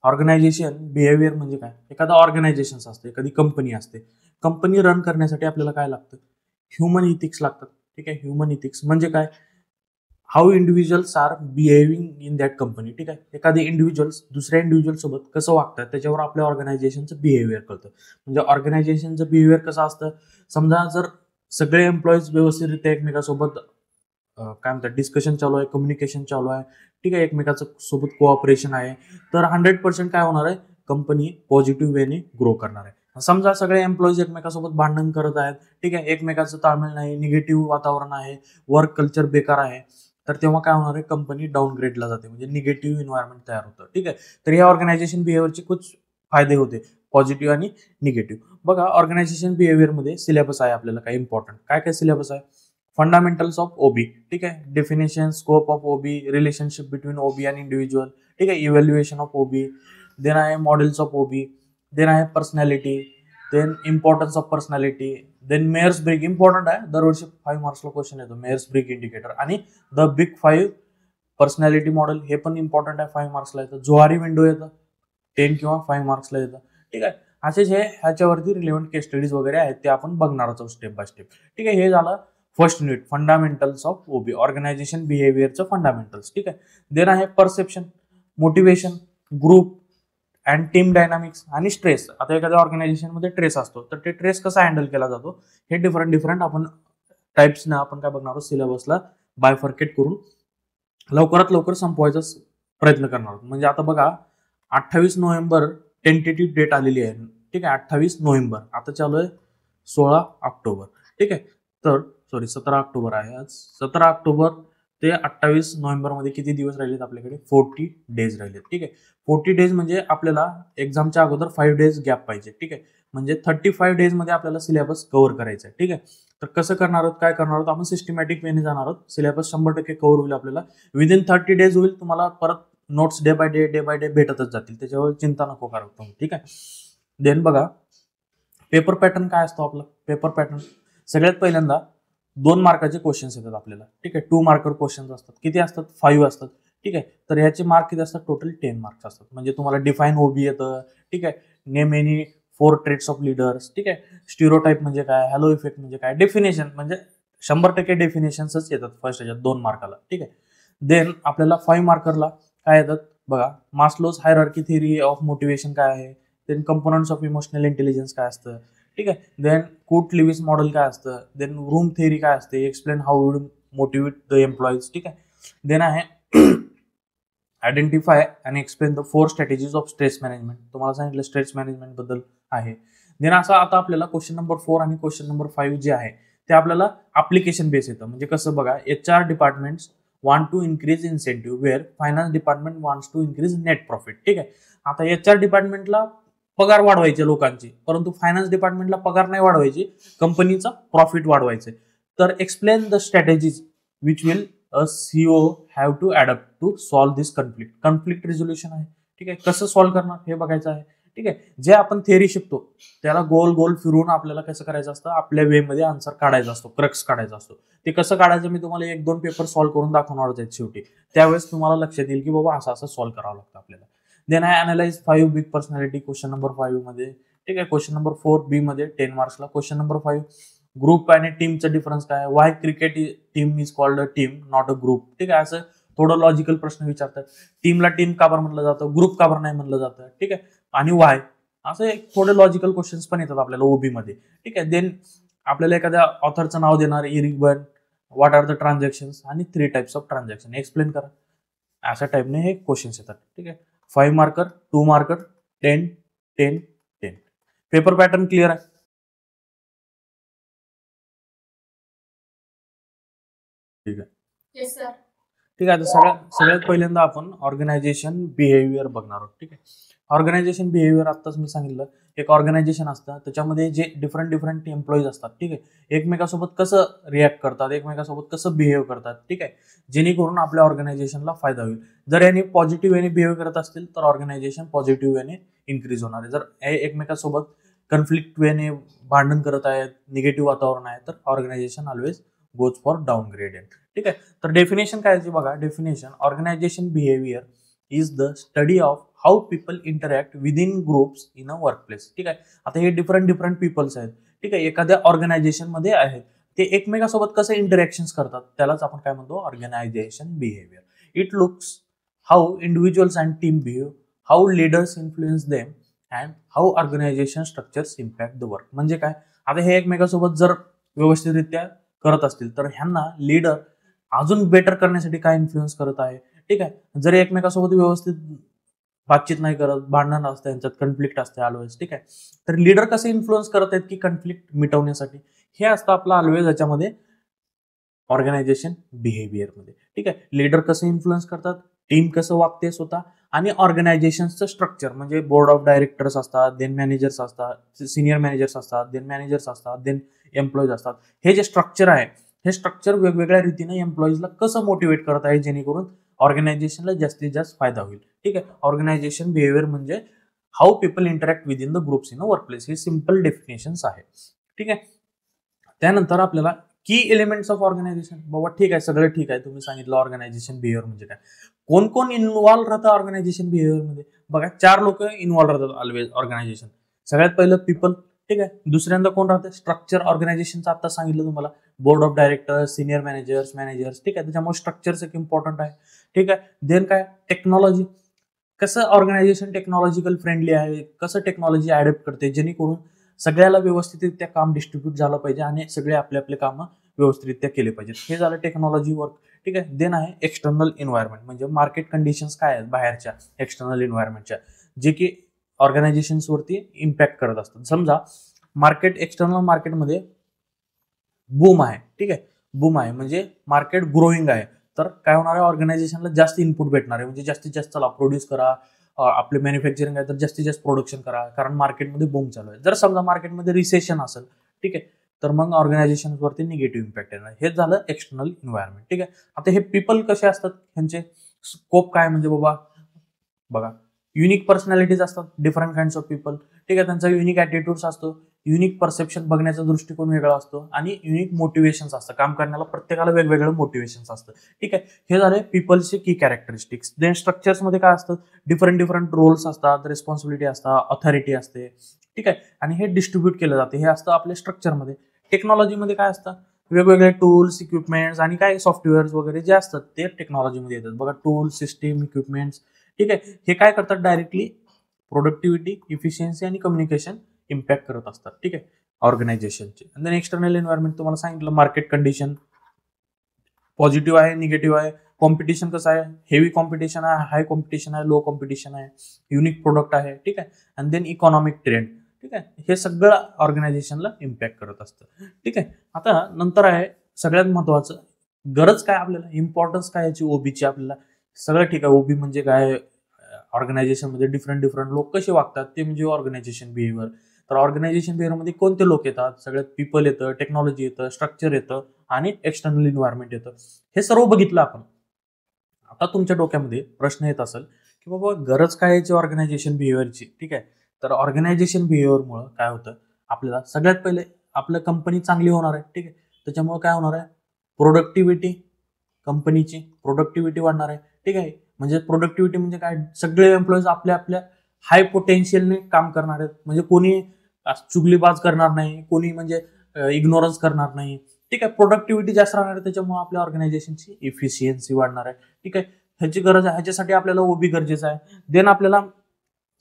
Organisation behaviour म्हणजे काय, एखादा ऑर्गनायझेशन असते, एखादी कंपनी असते, कंपनी रन करण्यासाठी आपल्याला काय लागतं, ह्युमन इथिक्स लागतात. ठीक आहे, ह्युमन इथिक्स म्हणजे काय, how individuals are behaving in that company. ठीक आहे, एखादी इंडिव्हिज्युअल्स दुसऱ्या इंडिव्हिज्युअल सोबत कसं वागतात त्याच्यावर आपल्या ऑर्गनायझेशनचं बिहेवियर कळतं. म्हणजे ऑर्गनायझेशनचं बिहेवियर कसं असतं, समजा जर सगळे एम्प्लॉईज व्यवस्थितरित्या एकमेकांसोबत काय म्हणतात डिस्कशन चालू आहे, कम्युनिकेशन चालू आहे, ठीक आहे, एकमेकाचं सोबत कोऑपरेशन आहे, तर 100% काय होणार आहे, कंपनी पॉझिटिव्ह वेने ग्रो करणार आहे. समजा सगळे एम्प्लॉईज एकमेकांसोबत भांडण करत आहेत, ठीक आहे, एकमेकाचं ताळमेळ नाही, निगेटिव्ह वातावरण आहे, वर्क कल्चर बेकार आहे, तर तेव्हा काय होणार आहे, कंपनी डाऊनग्रेडला जाते, म्हणजे निगेटिव्ह एन्व्हायरमेंट तयार होतं. ठीक आहे, तर या ऑर्गनायझेशन बिहेवियरचे खूप फायदे होते, पॉझिटिव्ह आणि निगेटिव्ह. बघा, ऑर्गनायझेशन बिहेवियरमध्ये सिलेबस आहे आपल्याला काही इम्पॉर्टंट. काय काय सिलेबस आहे, फंडामेंटल्स ऑफ ओबी, ठीक आहे, definition, scope of OB, relationship between OB आणि इंडिव्हिज्युअल, ठीक आहे, इव्हॅल्युएशन ऑफ ओबी, देन आहे मॉडेल्स ऑफ ओबी, देन आहे personality, then importance of personality, then Myers Briggs, important आहे, दरवर्षी 5 मार्क्सला क्वेश्चन येतो, मेयर्स ब्रिक इंडिकेटर, आणि द बिग 5 पर्सनॅलिटी मॉडेल, हे पण इम्पॉर्टंट आहे, 5 मार्क्सला येतं. जोहारी विंडो येतं, 10 किंवा 5 मार्क्सला येतं. ठीक आहे, असेच हे ह्याच्यावरती रिलेव्हंट केस स्टडीज वगैरे आहेत, ते आपण बघणार आहोत स्टेप बाय स्टेप. ठीक आहे, हे झालं first unit, fundamentals of OB, organisation बिहेवियरचं फंडामेंटल्स. ठीक आहे, देन आहे perception, motivation, group and team dynamics आणि स्ट्रेस. आता एखाद्या ऑर्गनायझेशनमध्ये ट्रेस असतो, तर ते ट्रेस कसा हँडल केला जातो, हे डिफरंट आपण टाइप्सनं आपण काय बघणार आहोत, सिलेबसला बायफर्केट करून लवकरात लवकर संपवायचा प्रयत्न करणार आहोत. म्हणजे आता बघा, 28 नोव्हेंबर टेंटेटिव्ह डेट आलेली आहे. ठीक आहे, 28 नोव्हेंबर, आता चालू आहे 16 ऑक्टोबर. ठीक आहे, तर 17 ऑक्टोबर आहे आज. 17 ऑक्टोबर ते 28 नोव्हेंबर मध्ये किती दिवस राहिलेत आपल्याकडे, 40 डेज राहिलेत. ठीक आहे, 40 डेज म्हणजे आपल्याला एक्झामच्या अगोदर 5 डेज गॅप पाहिजे. ठीक आहे, म्हणजे 35 डेज मध्ये आपल्याला सिलेबस कव्हर करायचा आहे. ठीक आहे, तर कसं करणार आहोत, काय करणार आहोत, आपण सिस्टमॅटिक वेने जाणार आहोत. सिलेबस 100% कव्हर होईल आपल्याला, विदिन 30 डेज होईल. तुम्हाला परत नोट्स डे बाय डे भेटतच जातील, त्याच्यावर चिंता नको करा तुम्ही. ठीक आहे, देन बघा, पेपर पॅटर्न काय असतो आपला, पेपर पॅटर्न सगळ्यात पहिल्यांदा 2 मार्काचे क्वेश्चन्स येतात आपल्याला. ठीक आहे, 2 मार्कर क्वेश्चन्स असतात. किती असतात, 5 असतात. ठीक आहे, तर ह्याचे मार्क किती असतात, टोटल 10 मार्क्स असतात. म्हणजे तुम्हाला डिफाईन ओबी येतं. ठीक आहे, name any 4 traits of leaders. ठीक आहे, स्टिरियोटाइप म्हणजे काय, हॅलो इफेक्ट म्हणजे काय, डेफिनेशन म्हणजे 100% डेफिनेशन्सच येतात फर्स्ट ह्याच्यात 2 मार्काला. ठीक आहे, देन आपल्याला 5 मार्करला काय येतात बघा, Maslow's hierarchy theory of motivation काय आहे, then components of emotional intelligence काय असतं. ठीक आहे, देन कूट लिव्हिस मॉडेल काय असतं, देन रूम थिअरी काय असते, explain how would motivate the employees. ठीक आहे, देन आहे identify and explain the 4 strategies of stress management. तुम्हाला सांगितलं स्ट्रेस मॅनेजमेंट बद्दल आहे. देन असं आता आपल्याला क्वेश्चन नंबर 4 आणि क्वेश्चन नंबर 5 जे आहे ते आपल्याला ऍप्लिकेशन बेस येतं. म्हणजे कसं बघा, HR departments want to increase incentive where finance department wants to increase net profit. ठीक आहे, आता HR डिपार्टमेंटला पगार वाढवायचे लोकांची, परंतु फायनान्स डिपार्टमेंटला पगार नाही वाढवायची, कंपनीचा प्रॉफिट वाढवायचे. तर explain the strategies which will a CEO have to adapt to solve this conflict resolution आहे. ठीक आहे, कसं सॉल्व्ह करणार हे बघायचं आहे. ठीक आहे, जे आपण थिअरी शिकतो त्याला गोल गोल फिरून आपल्याला कसं करायचं असतं, आपल्या वे मध्ये आन्सर काढायचा असतो, क्रक्स काढायचा असतो. ते कसं काढायचं मी तुम्हाला 1-2 पेपर सॉल्व्ह करून दाखवणारच आहेत शेवटी. त्यावेळेस तुम्हाला लक्षात येईल की बाबा असं सॉल्व्ह करावं लागतं आपल्याला. Then I analyse 5 big personality question number 5 मध्ये. ठीक आहे, क्वेश्चन नंबर 4 बी मध्ये 10 मार्क्सला. क्वेश्चन नंबर 5, ग्रुप आणि टीमचा डिफरन्स काय, Y cricket team is called a team not a group. ठीक आहे, असं थोडं लॉजिकल प्रश्न विचारतात. टीमला टीम का बरं म्हणलं जातं, ग्रुप का बरं नाही म्हणलं जातं. ठीक आहे, आणि वाय, असे थोडे लॉजिकल क्वेश्चन्स पण येतात आपल्याला ओबी मध्ये. ठीक आहे, देन आपल्याला एखाद्या ऑथरचं नाव देणार, इरिगबर्न, व्हॉट आर द ट्रान्झॅक्शन्स आणि 3 टाइप्स ऑफ ट्रान्झॅक्शन एक्सप्लेन करा. अशा टाइपने हे क्वेश्चन्स येतात. ठीक आहे, 5 marker, 2 marker, 10, 10, 10. Paper pattern clear आहे. ठीक आहे, येस सर. ठीक आहे, आता सगळ्यात पहिल्यांदा आपण ऑर्गनायझेशन बिहेवियर बघणार आहोत. ठीक आहे, ऑर्गनायझेशन बिहेवियर आत्ताच मी सांगितलं, एक ऑर्गनायझेशन असतं, त्याच्यामध्ये जे डिफरंट एम्प्लॉईज असतात. ठीक आहे, एकमेकासोबत कसं रिॲक्ट करतात, एकमेकासोबत कसं बिहेव करतात. ठीक आहे, जेणेकरून आपल्या ऑर्गनायझेशनला फायदा होईल. जर यांनी पॉझिटिव्ह वेने बिहेव करत असतील तर ऑर्गनायझेशन पॉझिटिव्ह वेने इन्क्रीज होणार आहे. जर एकमेकासोबत कन्फ्लिक्ट वेने भांडण करत आहेत, निगेटिव्ह वातावरण आहे, तर organisation always goes for downgraded. ठीक आहे, तर डेफिनेशन काय आहे बघा, definition, organisation behaviour is the study of how people interact within groups in a work place. ठीक आहे, आता हे डिफरंट पीपल्स आहेत. ठीक आहे, एखाद्या ऑर्गनायझेशन मध्ये आहेत, ते एकमेकांसोबत कसं इंटरॅक्शन्स करतात त्यालाच आपण काय म्हणतो, organisation behaviour. It looks how individuals and team behave, how leaders influence them and how organisation structures impact the work. म्हणजे काय, आता हे एकमेकांसोबत जर व्यवस्थितरित्या करत असतील तर ह्यांना लीडर अजून बेटर करण्यासाठी काय इन्फ्लुएन्स करत आहे. ठीक आहे, जर एकमेकांसोबत व्यवस्थित बातचीत नाही करत, भांडण असते, यांच्यात कन्फ्लिक्ट असते ऑलवेज. ठीक आहे, तर लीडर कसे इन्फ्लुएन्स करत आहेत की कन्फ्लिक्ट मिटवण्यासाठी, हे असतं आपलं ऑलवेज याच्यामध्ये ऑर्गनायझेशन बिहेवियरमध्ये. ठीक आहे, लीडर कसं इन्फ्लुएन्स करतात, टीम कसं वागते स्वतः, आणि ऑर्गनायझेशनचं स्ट्रक्चर म्हणजे बोर्ड ऑफ डायरेक्टर्स असतात, देन मॅनेजर्स असतात, सिनियर मॅनेजर्स असतात, देन मॅनेजर्स असतात, देन एम्प्लॉईज असतात. हे जे स्ट्रक्चर आहे, हे स्ट्रक्चर वेगवेगळ्या रीतीने एम्प्लॉईजला कसं मोटिवेट करत आहे जेणेकरून ऑर्गनायझेशनला जास्तीत जास्त फायदा होईल. ठीक आहे, ऑर्गनायझेशन बिहेवियर म्हणजे how people interact within the groups in a work place. हे सिम्पल डेफिनेशन्स आहे. ठीक आहे, त्यानंतर आपल्याला की एलिमेंट्स ऑफ ऑर्गनायझेशन. बाबा ठीक आहे, सगळं ठीक आहे, तुम्ही सांगितलं ऑर्गनायझेशन बिहेवियर म्हणजे काय, कोण कोण इन्व्हॉल्व्ह राहतं ऑर्गनायझेशन बिहेवियरमध्ये. बघा, 4 लोक इन्व्हॉल्व्ह राहतात ऑलवेज ऑर्गनायझेशन. सगळ्यात पहिलं पीपल. ठीक आहे, दुसऱ्यांदा कोण राहतं, स्ट्रक्चर ऑर्गनायझेशनचं आता सांगितलं तुम्हाला, board of directors, senior managers. ठीक आहे, त्याच्यामुळे स्ट्रक्चर्स एक इम्पॉर्टंट आहे. ठीक आहे, देन काय, टेक्नॉलॉजी. कसं ऑर्गनायझेशन टेक्नॉलॉजिकल फ्रेंडली आहे, कसं टेक्नॉलॉजी ॲडप्ट करते जेणेकरून सगळ्याला व्यवस्थितरित्या काम डिस्ट्रीब्यूट झालं पाहिजे आणि सगळे आपले आपले कामं व्यवस्थितरित्या केले पाहिजेत. हे झालं टेक्नॉलॉजी वर्क. ठीक आहे, देन आहे एक्सटर्नल एन्व्हायरमेंट म्हणजे मार्केट कंडिशन्स काय आहेत बाहेरच्या एक्सटर्नल एन्व्हायरमेंटच्या, जे की ऑर्गनायझेशन्सवरती इम्पॅक्ट करत असतात. समजा मार्केट, एक्सटर्नल मार्केटमध्ये बूम आहे. ठीक आहे, बूम आहे म्हणजे मार्केट ग्रोईंग आहे, तर काय होणार आहे, ऑर्गनायझेशनला जास्त इनपुट भेटणार आहे. म्हणजे जास्तीत जास्त चला प्रोड्यूस करा, आपले मॅन्युफॅक्चरिंग आहे तर जास्तीत जास्त प्रोडक्शन करा, कारण मार्केटमध्ये बूम चालू आहे. जर समजा मार्केटमध्ये रिसेशन असेल, ठीक आहे, तर मग ऑर्गनायझेशनवरती निगेटिव्ह इम्पॅक्ट येणार. हेच झालं एक्सटर्नल एन्व्हायरमेंट. ठीक आहे, आता हे पीपल कसे असतात, ह्यांचे स्कोप काय म्हणजे बाबा बघा, युनिक पर्सनॅलिटीज असतात, डिफरंट काइंड्स ऑफ पीपल. ठीक आहे, त्यांचा युनिक ॲटिट्यूड्स असतो, युनिक परसेप्शन, बघण्याचा दृष्टिकोन वेगळा असतो, आणि युनिक मोटिवेशन्स असतं. काम करण्याला प्रत्येकाला वेगवेगळं मोटिवेशन्स असतं. ठीक आहे, हे झाले पीपलचे की कॅरेक्टरिस्टिक्स. देन स्ट्रक्चर्समध्ये काय असतं, डिफरंट रोल्स असतात, रिस्पॉन्सिबिलिटी असतात, ऑथॉरिटी असते. ठीक आहे, आणि हे डिस्ट्रीब्यूट केलं जाते, हे असतं आपल्या स्ट्रक्चरमध्ये. टेक्नॉलॉजीमध्ये काय असतं, वेगवेगळे टूल्स, इक्विपमेंट्स आणि काय सॉफ्टवेअर्स वगैरे जे असतात ते टेक्नॉलॉजीमध्ये येतात. बघा, टूल्स, सिस्टीम, इक्विपमेंट्स. ठीक आहे, हे काय करतात, डायरेक्टली प्रोडक्टिव्हिटी, इफिशियन्सी आणि कम्युनिकेशन इम्पॅक्ट करत असतात. ठीक आहे, ऑर्गनायझेशनचे. देन एक्सटर्नल एन्व्हायरमेंट तुम्हाला सांगितलं, मार्केट कंडिशन पॉझिटिव्ह आहे, निगेटिव्ह आहे. कॉम्पिटिशन कसं आहे, हेवी कॉम्पिटिशन आहे, हाय कॉम्पिटिशन आहे, लो कॉम्पिटिशन आहे, युनिक प्रोडक्ट आहे. ठीक आहे, आणि देन इकॉनॉमिक ट्रेंड. ठीक आहे, हे सगळं ऑर्गनायझेशनला इम्पॅक्ट करत असतं. ठीक आहे, आता नंतर आहे सगळ्यात महत्वाचं, गरज काय आपल्याला, इम्पॉर्टन्स काय याची ओबीची आपल्याला. सगळं ठीक आहे, ओबी म्हणजे काय, ऑर्गनायझेशनमध्ये डिफरंट लोक कसे वागतात ते म्हणजे ऑर्गनायझेशन बिहेवियर. तर ऑर्गनायझेशन बिहेवियरमध्ये कोणते लोक येतात, सगळ्यात पीपल येतं, टेक्नॉलॉजी येतं, स्ट्रक्चर येतं आणि एक्सटर्नल एन्व्हायरमेंट येतं. हे सर्व बघितलं आपण. आता तुमच्या डोक्यामध्ये प्रश्न येत असेल की बाबा गरज काय याची ऑर्गनायझेशन बिहेवियरची. ठीक आहे, तर ऑर्गनायझेशन बिहेवियरमुळे काय होतं, आपल्याला सगळ्यात पहिले आपलं कंपनी चांगली होणार आहे. ठीक आहे, त्याच्यामुळे काय होणार आहे, प्रोडक्टिव्हिटी, कंपनीची प्रोडक्टिव्हिटी वाढणार आहे. ठीक आहे, म्हणजे प्रोडक्टिव्हिटी म्हणजे काय, सगळे एम्प्लॉईज आपल्या आपल्या हाय पोटेन्शियलने काम करणार आहेत. म्हणजे कोणी चुगलीबाज करणार नाही, कोणी म्हणजे इग्नोरन्स करणार नाही. ठीक आहे, प्रोडक्टिव्हिटी जास्त राहणार आहे, त्याच्यामुळे आपल्या ऑर्गनायझेशनची इफिशियन्सी वाढणार आहे. ठीक आहे, ह्याची गरज आहे, ह्याच्यासाठी आपल्याला ओबी गरजेचं आहे. देन आपल्याला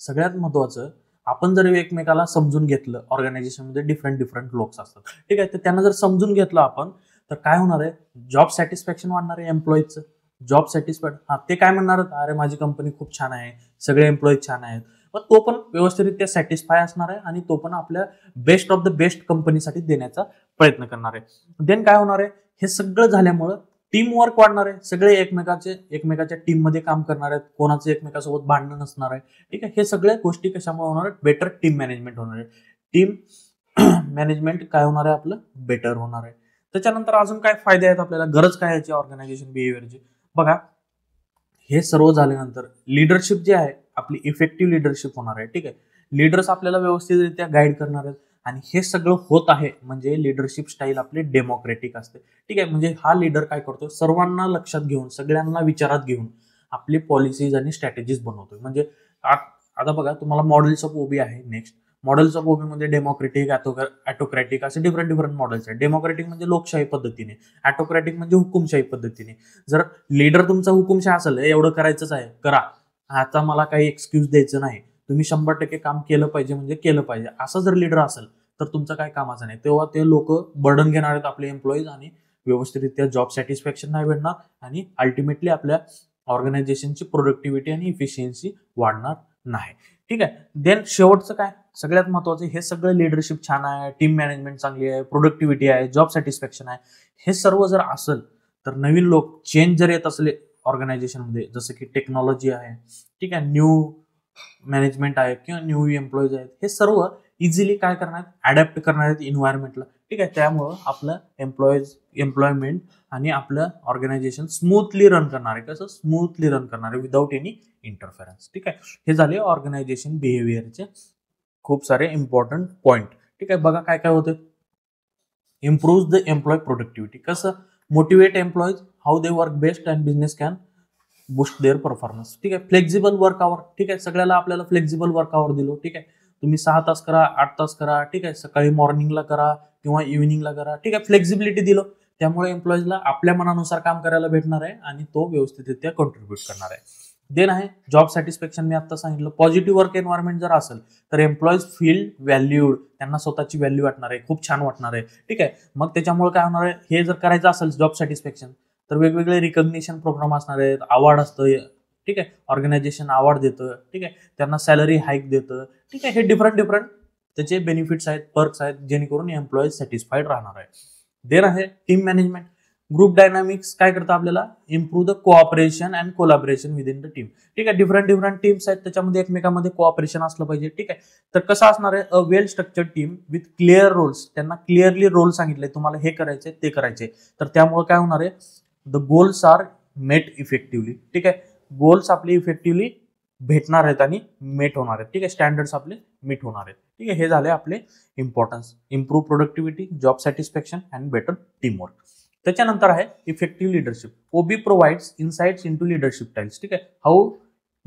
सगळ्यात महत्वाचं, आपण जर एकमेकाला समजून घेतलं, ऑर्गनायझेशनमध्ये डिफरंट लोक असतात. ठीक आहे, तर त्यांना जर समजून घेतलं आपण, तर काय होणार आहे, जॉब सॅटिस्फॅक्शन वाढणार आहे एम्प्लॉईजचं. जॉब सॅटिस्फाईड, ते काय म्हणणार, अरे माझी कंपनी खूप छान आहे, सगळे एम्प्लॉईज छान आहेत, मग तो पण व्यवस्थितरित्या सॅटिस्फाय असणार आहे आणि तो पण आपल्या बेस्ट ऑफ द बेस्ट कंपनीसाठी देण्याचा प्रयत्न करणार आहे. देन काय होणार आहे, हे सगळं झाल्यामुळं टीम वर्क वाढणार आहे, सगळे एकमेकाच्या टीममध्ये काम करणार आहेत, कोणाचं एकमेकासोबत भांडण नसणार आहे. ठीक आहे, हे सगळ्या गोष्टी कशामुळे होणार आहेत, बेटर टीम मॅनेजमेंट होणार आहे. टीम मॅनेजमेंट काय होणार आहे, आपलं बेटर होणार आहे. त्याच्यानंतर अजून काय फायदे आहेत आपल्याला, गरज काय याची ऑर्गनायझेशन बिहेवियरची. बघा, हे सर्व झाल्यानंतर लिडरशिप जे आहे आपली इफेक्टिव्ह लिडरशिप होणार आहे. ठीक आहे, लीडर्स आपल्याला व्यवस्थितरित्या गाईड करणार आहेत आणि हे सगळं होत आहे म्हणजे लिडरशिप स्टाईल आपली डेमोक्रेटिक असते. ठीक आहे, म्हणजे हा लीडर काय करतो, सर्वांना लक्षात घेऊन, सगळ्यांना विचारात घेऊन आपली पॉलिसीज आणि स्ट्रॅटेजीज बनवतोय. म्हणजे आता बघा तुम्हाला मॉडेल्स ऑफ ओबी आहे. नेक्स्ट मॉडेल्स ऑफ ओबी मध्ये डेमोक्रेटिक, ॲटोक्रॅटिक असे डिफरंट मॉडेल्स आहेत. डेमोक्रेटिक म्हणजे लोकशाही पद्धतीने, ॲटोक्रॅटिक म्हणजे हुकुमशाही पद्धतीने. जर लीडर तुमचा हुकुमशाही असेल, एवढं करायचंच आहे करा, आता मला काही एक्सक्यूज द्यायचं नाही, तुम्ही 100% काम केलं पाहिजे म्हणजे केलं पाहिजे, असं जर लीडर असेल तर तुमचं काय कामाचं नाही. तेव्हा ते लोक बर्डन घेणार आहेत आपले एम्प्लॉईज आणि व्यवस्थितरित्या जॉब सॅटिस्फॅक्शन नाही भेटणार आणि अल्टिमेटली आपल्या ऑर्गनायझेशनची प्रोडक्टिव्हिटी आणि इफिशियन्सी वाढणार नाही. ठीक आहे. देन शेवटचं काय सगळ्यात महत्वाचं, हे सगळं लिडरशिप छान आहे, टीम मॅनेजमेंट चांगली आहे, प्रोडक्टिव्हिटी आहे, जॉब सॅटिस्फॅक्शन आहे, हे सर्व जर असेल तर नवीन लोक चेंज जर येत असले ऑर्गनायझेशनमध्ये, जसं की टेक्नॉलॉजी आहे, ठीक आहे, न्यू मॅनेजमेंट आहे किंवा न्यू एम्प्लॉईज आहेत, हे सर्व इझिली काय करणार आहेत, अडॅप्ट करणार आहेत इन्व्हायरमेंटला. ठीक आहे. त्यामुळं आपलं एम्प्लॉयमेंट आणि आपलं ऑर्गनायझेशन स्मूथली रन करणार आहे. कसं स्मूथली रन करणार आहे विदाऊट एनी इंटरफेरन्स. ठीक आहे. हे झाले ऑर्गनायझेशन बिहेवियरचे खूप सारे इम्पॉर्टंट पॉइंट. ठीक आहे. बघा काय काय होतं. Improve the employ productivity. कसं motivate employees how they work best and business can boost their performance. ठीक आहे. Flexible work hour. ठीक आहे. सगळ्याला आपल्याला फ्लेक्झिबल वर्क आवर दिलो. ठीक आहे. तुम्ही 6 तास करा, 8 तास करा. ठीक आहे. सकाळी मॉर्निंगला करा किंवा इव्हिनिंगला करा. ठीक आहे. फ्लेक्झिबिलिटी दिलं, त्यामुळे एम्प्लॉईजला आपल्या मनानुसार काम करायला भेटणार आहे आणि तो व्यवस्थितरित्या कॉन्ट्रीब्यूट करणार आहे. देन आहे जॉब सॅटिस्फॅक्शन. मी आता सांगितलं पॉझिटिव्ह वर्क एन्व्हायरमेंट जर असेल तर एम्प्लॉईज फील व्हॅल्यूड, त्यांना स्वतःची व्हॅल्यू वाटणार आहे, खूप छान वाटणार आहे. ठीक आहे. मग त्याच्यामुळे काय होणार आहे, हे जर करायचं असेल जॉब सॅटिस्फॅक्शन तर वेगवेगळे रिकग्निशन प्रोग्राम असणार आहेत, अवॉर्ड असतं. ठीक आहे. ऑर्गनायझेशन अवॉर्ड देतं. ठीक आहे. त्यांना सॅलरी हाईक देतं. ठीक आहे. हे डिफरंट त्याचे बेनिफिट्स आहेत, पर्क्स आहेत, जेणेकरून एम्प्लॉईज सॅटिस्फाईड राहणार आहे. देन आहे टीम मॅनेजमेंट. ग्रुप डायनामिक्स काय करतं आपल्याला, improve the cooperation and collaboration with in the team. ठीक आहे. डिफरंट टीम्स आहेत, त्याच्यामध्ये एकमेकांमध्ये कोऑपरेशन असलं पाहिजे. ठीक आहे. तर कसं असणार आहे, a well structured team with clear roles. त्यांना क्लिअरली रोल सांगितले, तुम्हाला हे करायचे ते करायचे, तर त्यामुळे काय होणार आहे, the goals are met effectively. ठीक आहे. गोल्स आपले इफेक्टिव्हली भेटणार आहेत आणि मेट होणार आहेत. ठीक आहे. स्टँडर्ड्स आपले मीट होणार आहेत. ठीक आहे. हे झाले आपले importance. Improve productivity, job satisfaction and better teamwork. त्याच्यानंतर आहे effective leadership. OB provides insights into leadership styles. ठीक आहे. How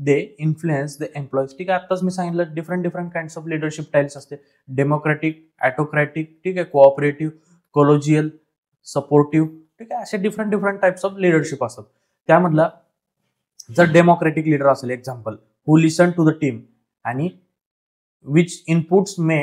they influence the employees. ठीक आहे. आताच मी सांगितलं different kinds of leadership styles असते. डेमोक्रॅटिक, ॲटोक्रॅटिक, ठीक आहे, कोऑपरेटिव्ह, कोलोजियल, सपोर्टिव्ह. ठीक आहे. असे डिफरंट टाइप्स ऑफ लिडरशिप असतात. त्यामधला जर डेमोक्रॅटिक लीडर असेल, example, who listen to the team आणि which inputs may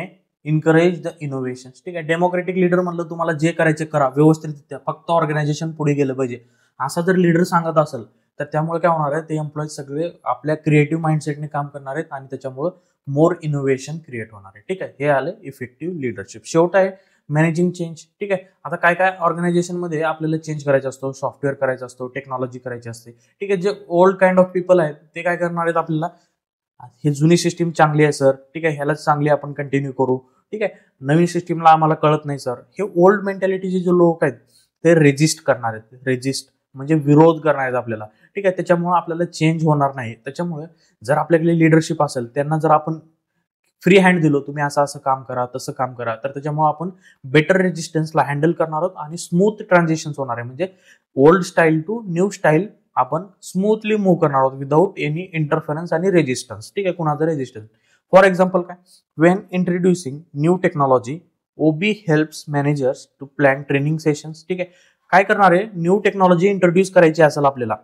encourage the innovation. ठीक आहे. डेमोक्रॅटिक लीडर म्हणलं तुम्हाला जे करायचे करा व्यवस्थितरित्या, फक्त ऑर्गनायझेशन पुढे गेलं पाहिजे, असा जर लीडर सांगत असेल तर त्यामुळे काय होणार आहे, ते एम्प्लॉईज सगळे आपल्या क्रिएटिव्ह माइंडसेटने काम करणार आहेत आणि त्याच्यामुळे मोर इनोव्हेशन क्रिएट होणार आहे. ठीक आहे. हे आलं इफेक्टिव्ह लिडरशिप. शेवट आहे मॅनेजिंग चेंज. ठीक आहे. आता काय ऑर्गनायझेशनमध्ये आपल्याला चेंज करायचा असतो, सॉफ्टवेअर करायचा असतो, टेक्नॉलॉजी करायची असते. ठीक आहे. जे ओल्ड काइंड ऑफ पीपल आहेत ते काय करणार आहेत, आपल्याला ही जुनी सिस्टीम चांगली आहे सर, ठीक आहे, ह्यालाच चांगली आपण कंटिन्यू करू. ठीक आहे. नवीन सिस्टीमला आम्हाला कळत नाही सर, हे ओल्ड मेंटॅलिटीचे जे लोक आहेत ते रेजिस्ट करणार आहेत. रेजिस्ट म्हणजे विरोध करणार आहेत आपल्याला. ठीक आहे. त्याच्यामुळे आपल्याला चेंज होणार नाही. त्याच्यामुळे जर आपल्याकडे लिडरशिप असेल, त्यांना जर आपण फ्री हँड दिलो, तुम्ही असं काम करा, तसं काम करा, तर त्याच्यामुळे आपण बेटर रेजिस्टन्सला हँडल करणार आहोत आणि स्मूथ ट्रान्झिशन होणार आहे. म्हणजे old style to new style आपण स्मूथली मूव्ह करणार आहोत विदाऊट एनी इंटरफरन्स आणि रेजिस्टन्स. ठीक आहे. कुणाचं रेजिस्टन्स. फॉर एक्झाम्पल काय, when introducing new technology, OB helps managers to plan training sessions. ठीक आहे. काय करणार आहे, न्यू टेक्नॉलॉजी इंट्रोड्यूस करायची असेल आपल्याला,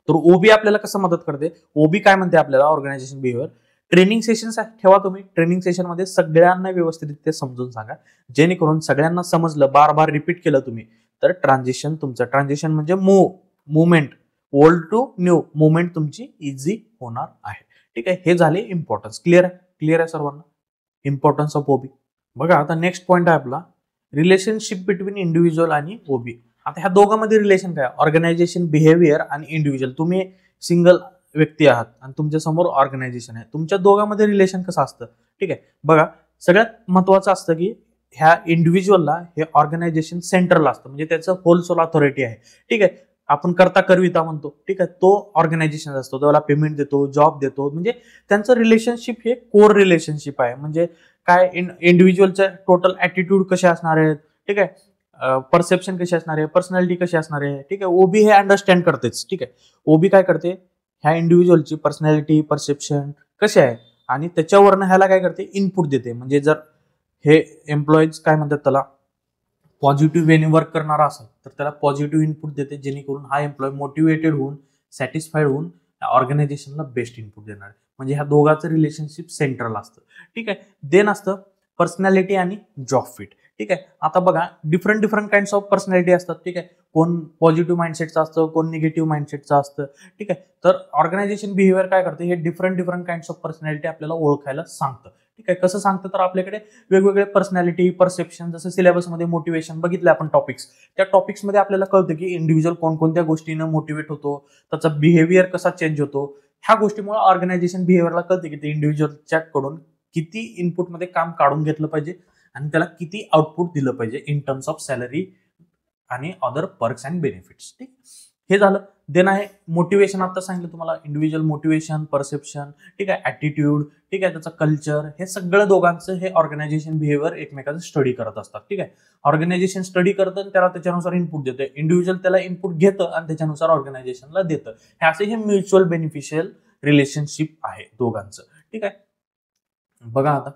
तर ओबी आपल्याला कसं मदत करते. ओबी काय म्हणते आपल्याला, ऑर्गनायझेशन बिहेवियर, ट्रेनिंग सेशन्स ठेवा तुम्ही. ट्रेनिंग सेशनमध्ये सगळ्यांना व्यवस्थितरित्या समजून सांगा, जेणेकरून सगळ्यांना समजलं, बार रिपीट केलं तुम्ही, तर ट्रान्झिशन म्हणजे movement, old to new movement तुमची इझी होणार आहे. ठीक आहे. हे झाले इम्पॉर्टन्स. क्लिअर आहे सर्वांना इम्पॉर्टन्स ऑफ ओबी. बघा आता नेक्स्ट पॉइंट आहे आपला, रिलेशनशिप बिटवीन इंडिव्हिज्युअल आणि ओबी. आता ह्या दोघांमध्ये रिलेशन काय, ऑर्गनायझेशन बिहेवियर आणि इंडिव्हिज्युअल. तुम्ही सिंगल व्यक्ती आहात आणि तुमच्या समोर ऑर्गनायझेशन आहे, तुमच्या दोघांमध्ये रिलेशन कसं असतं. ठीक आहे. बघा सगळ्यात महत्वाचं असतं की ह्या इंडिव्हिज्युअलला हे ऑर्गनायझेशन सेंटरला असतं, म्हणजे त्याचं होलसोल अथॉरिटी आहे. ठीक आहे. आपण करता करविता म्हणतो. ठीक आहे. तो ऑर्गनायझेशन असतो, त्याला पेमेंट देतो, जॉब देतो, म्हणजे त्यांचं रिलेशनशिप हे कोर रिलेशनशिप आहे. म्हणजे काय, इंडिव्हिज्युअलचे टोटल ऍटिट्यूड कसे असणार आहेत, ठीक आहे, परसेप्शन कशी असणार आहे, पर्सनॅलिटी कशी असणार आहे. ठीक आहे. ओबी हे अंडरस्टँड करतेच. ठीक आहे. ओबी काय करते, ह्या इंडिव्हिज्युअलची पर्सनॅलिटी परसेप्शन कशी आहे आणि त्याच्यावरनं ह्याला काय करते, इनपुट देते. म्हणजे जर हे एम्प्लॉईज काय म्हणतात त्याला पॉझिटिव्ह वेने वर्क करणारा असेल तर त्याला पॉझिटिव्ह इनपुट देते, जेणेकरून हा एम्प्लॉय मोटिवेटेड होऊन सॅटिस्फाईड होऊन ऑर्गनायझेशनला बेस्ट इनपुट देणार आहे. म्हणजे ह्या दोघांचं रिलेशनशिप सेंट्रल असतं. ठीक आहे. देन असतं पर्सनॅलिटी आणि जॉब फिट. ठीक आहे. आता बघा डिफरंट काइंड्स ऑफ पर्सनॅलिटी असतात. ठीक आहे. कोण पॉझिटिव्ह माइंडसेटचं असतं, कोण निगेटिव्ह माइंडसेटचं असतं. ठीक आहे. तर ऑर्गनायझेशन बिहेवियर काय करते, हे डिफरंट काइंड्स ऑफ पर्सनॅलिटी आपल्याला ओळखायला सांगतं. ठीक आहे. कसं सांगतं, तर आपल्याकडे वेगवेगळे पर्सनॅलिटी परसेप्शन, जसं सिलेबसमध्ये मोटिवेशन बघितलं आपण टॉपिक्स, त्या टॉपिक्समध्ये आपल्याला कळतं की इंडिव्हिज्युअल कोणकोणत्या गोष्टीनं मोटिवेट होतो, त्याचा बिहेवियर कसा चेंज होतो. ह्या गोष्टीमुळे ऑर्गनायझेशन बिहेवियरला कळते की ते इंडिव्हिज्युअलच्या कडून किती इनपुटमध्ये काम काढून घेतलं पाहिजे आणि त्याला किती आउटपुट दिलं पाहिजे इन टर्म्स ऑफ सॅलरी आणि अदर पर्क्स अँड बेनिफिट्स. ठीक, हे झालं. देन आहे मोटिवेशन. आता सांगितलं तुम्हाला इंडिव्हिज्युअल मोटिवेशन, परसेप्शन, ठीक आहे, ऍटिट्यूड, ठीक आहे, त्याचं कल्चर, हे सगळं दोघांचं हे ऑर्गनायझेशन बिहेवियर एकमेकाचं स्टडी करत असतात. ठीक आहे. ऑर्गनायझेशन स्टडी करतं आणि त्याला त्याच्यानुसार इनपुट देतं, इंडिव्हिज्युअल त्याला इनपुट घेतं आणि त्याच्यानुसार ऑर्गनायझेशनला देतं. हे असे हे म्युच्युअल बेनिफिशियल रिलेशनशिप आहे दोघांचं. ठीक आहे. बघा आता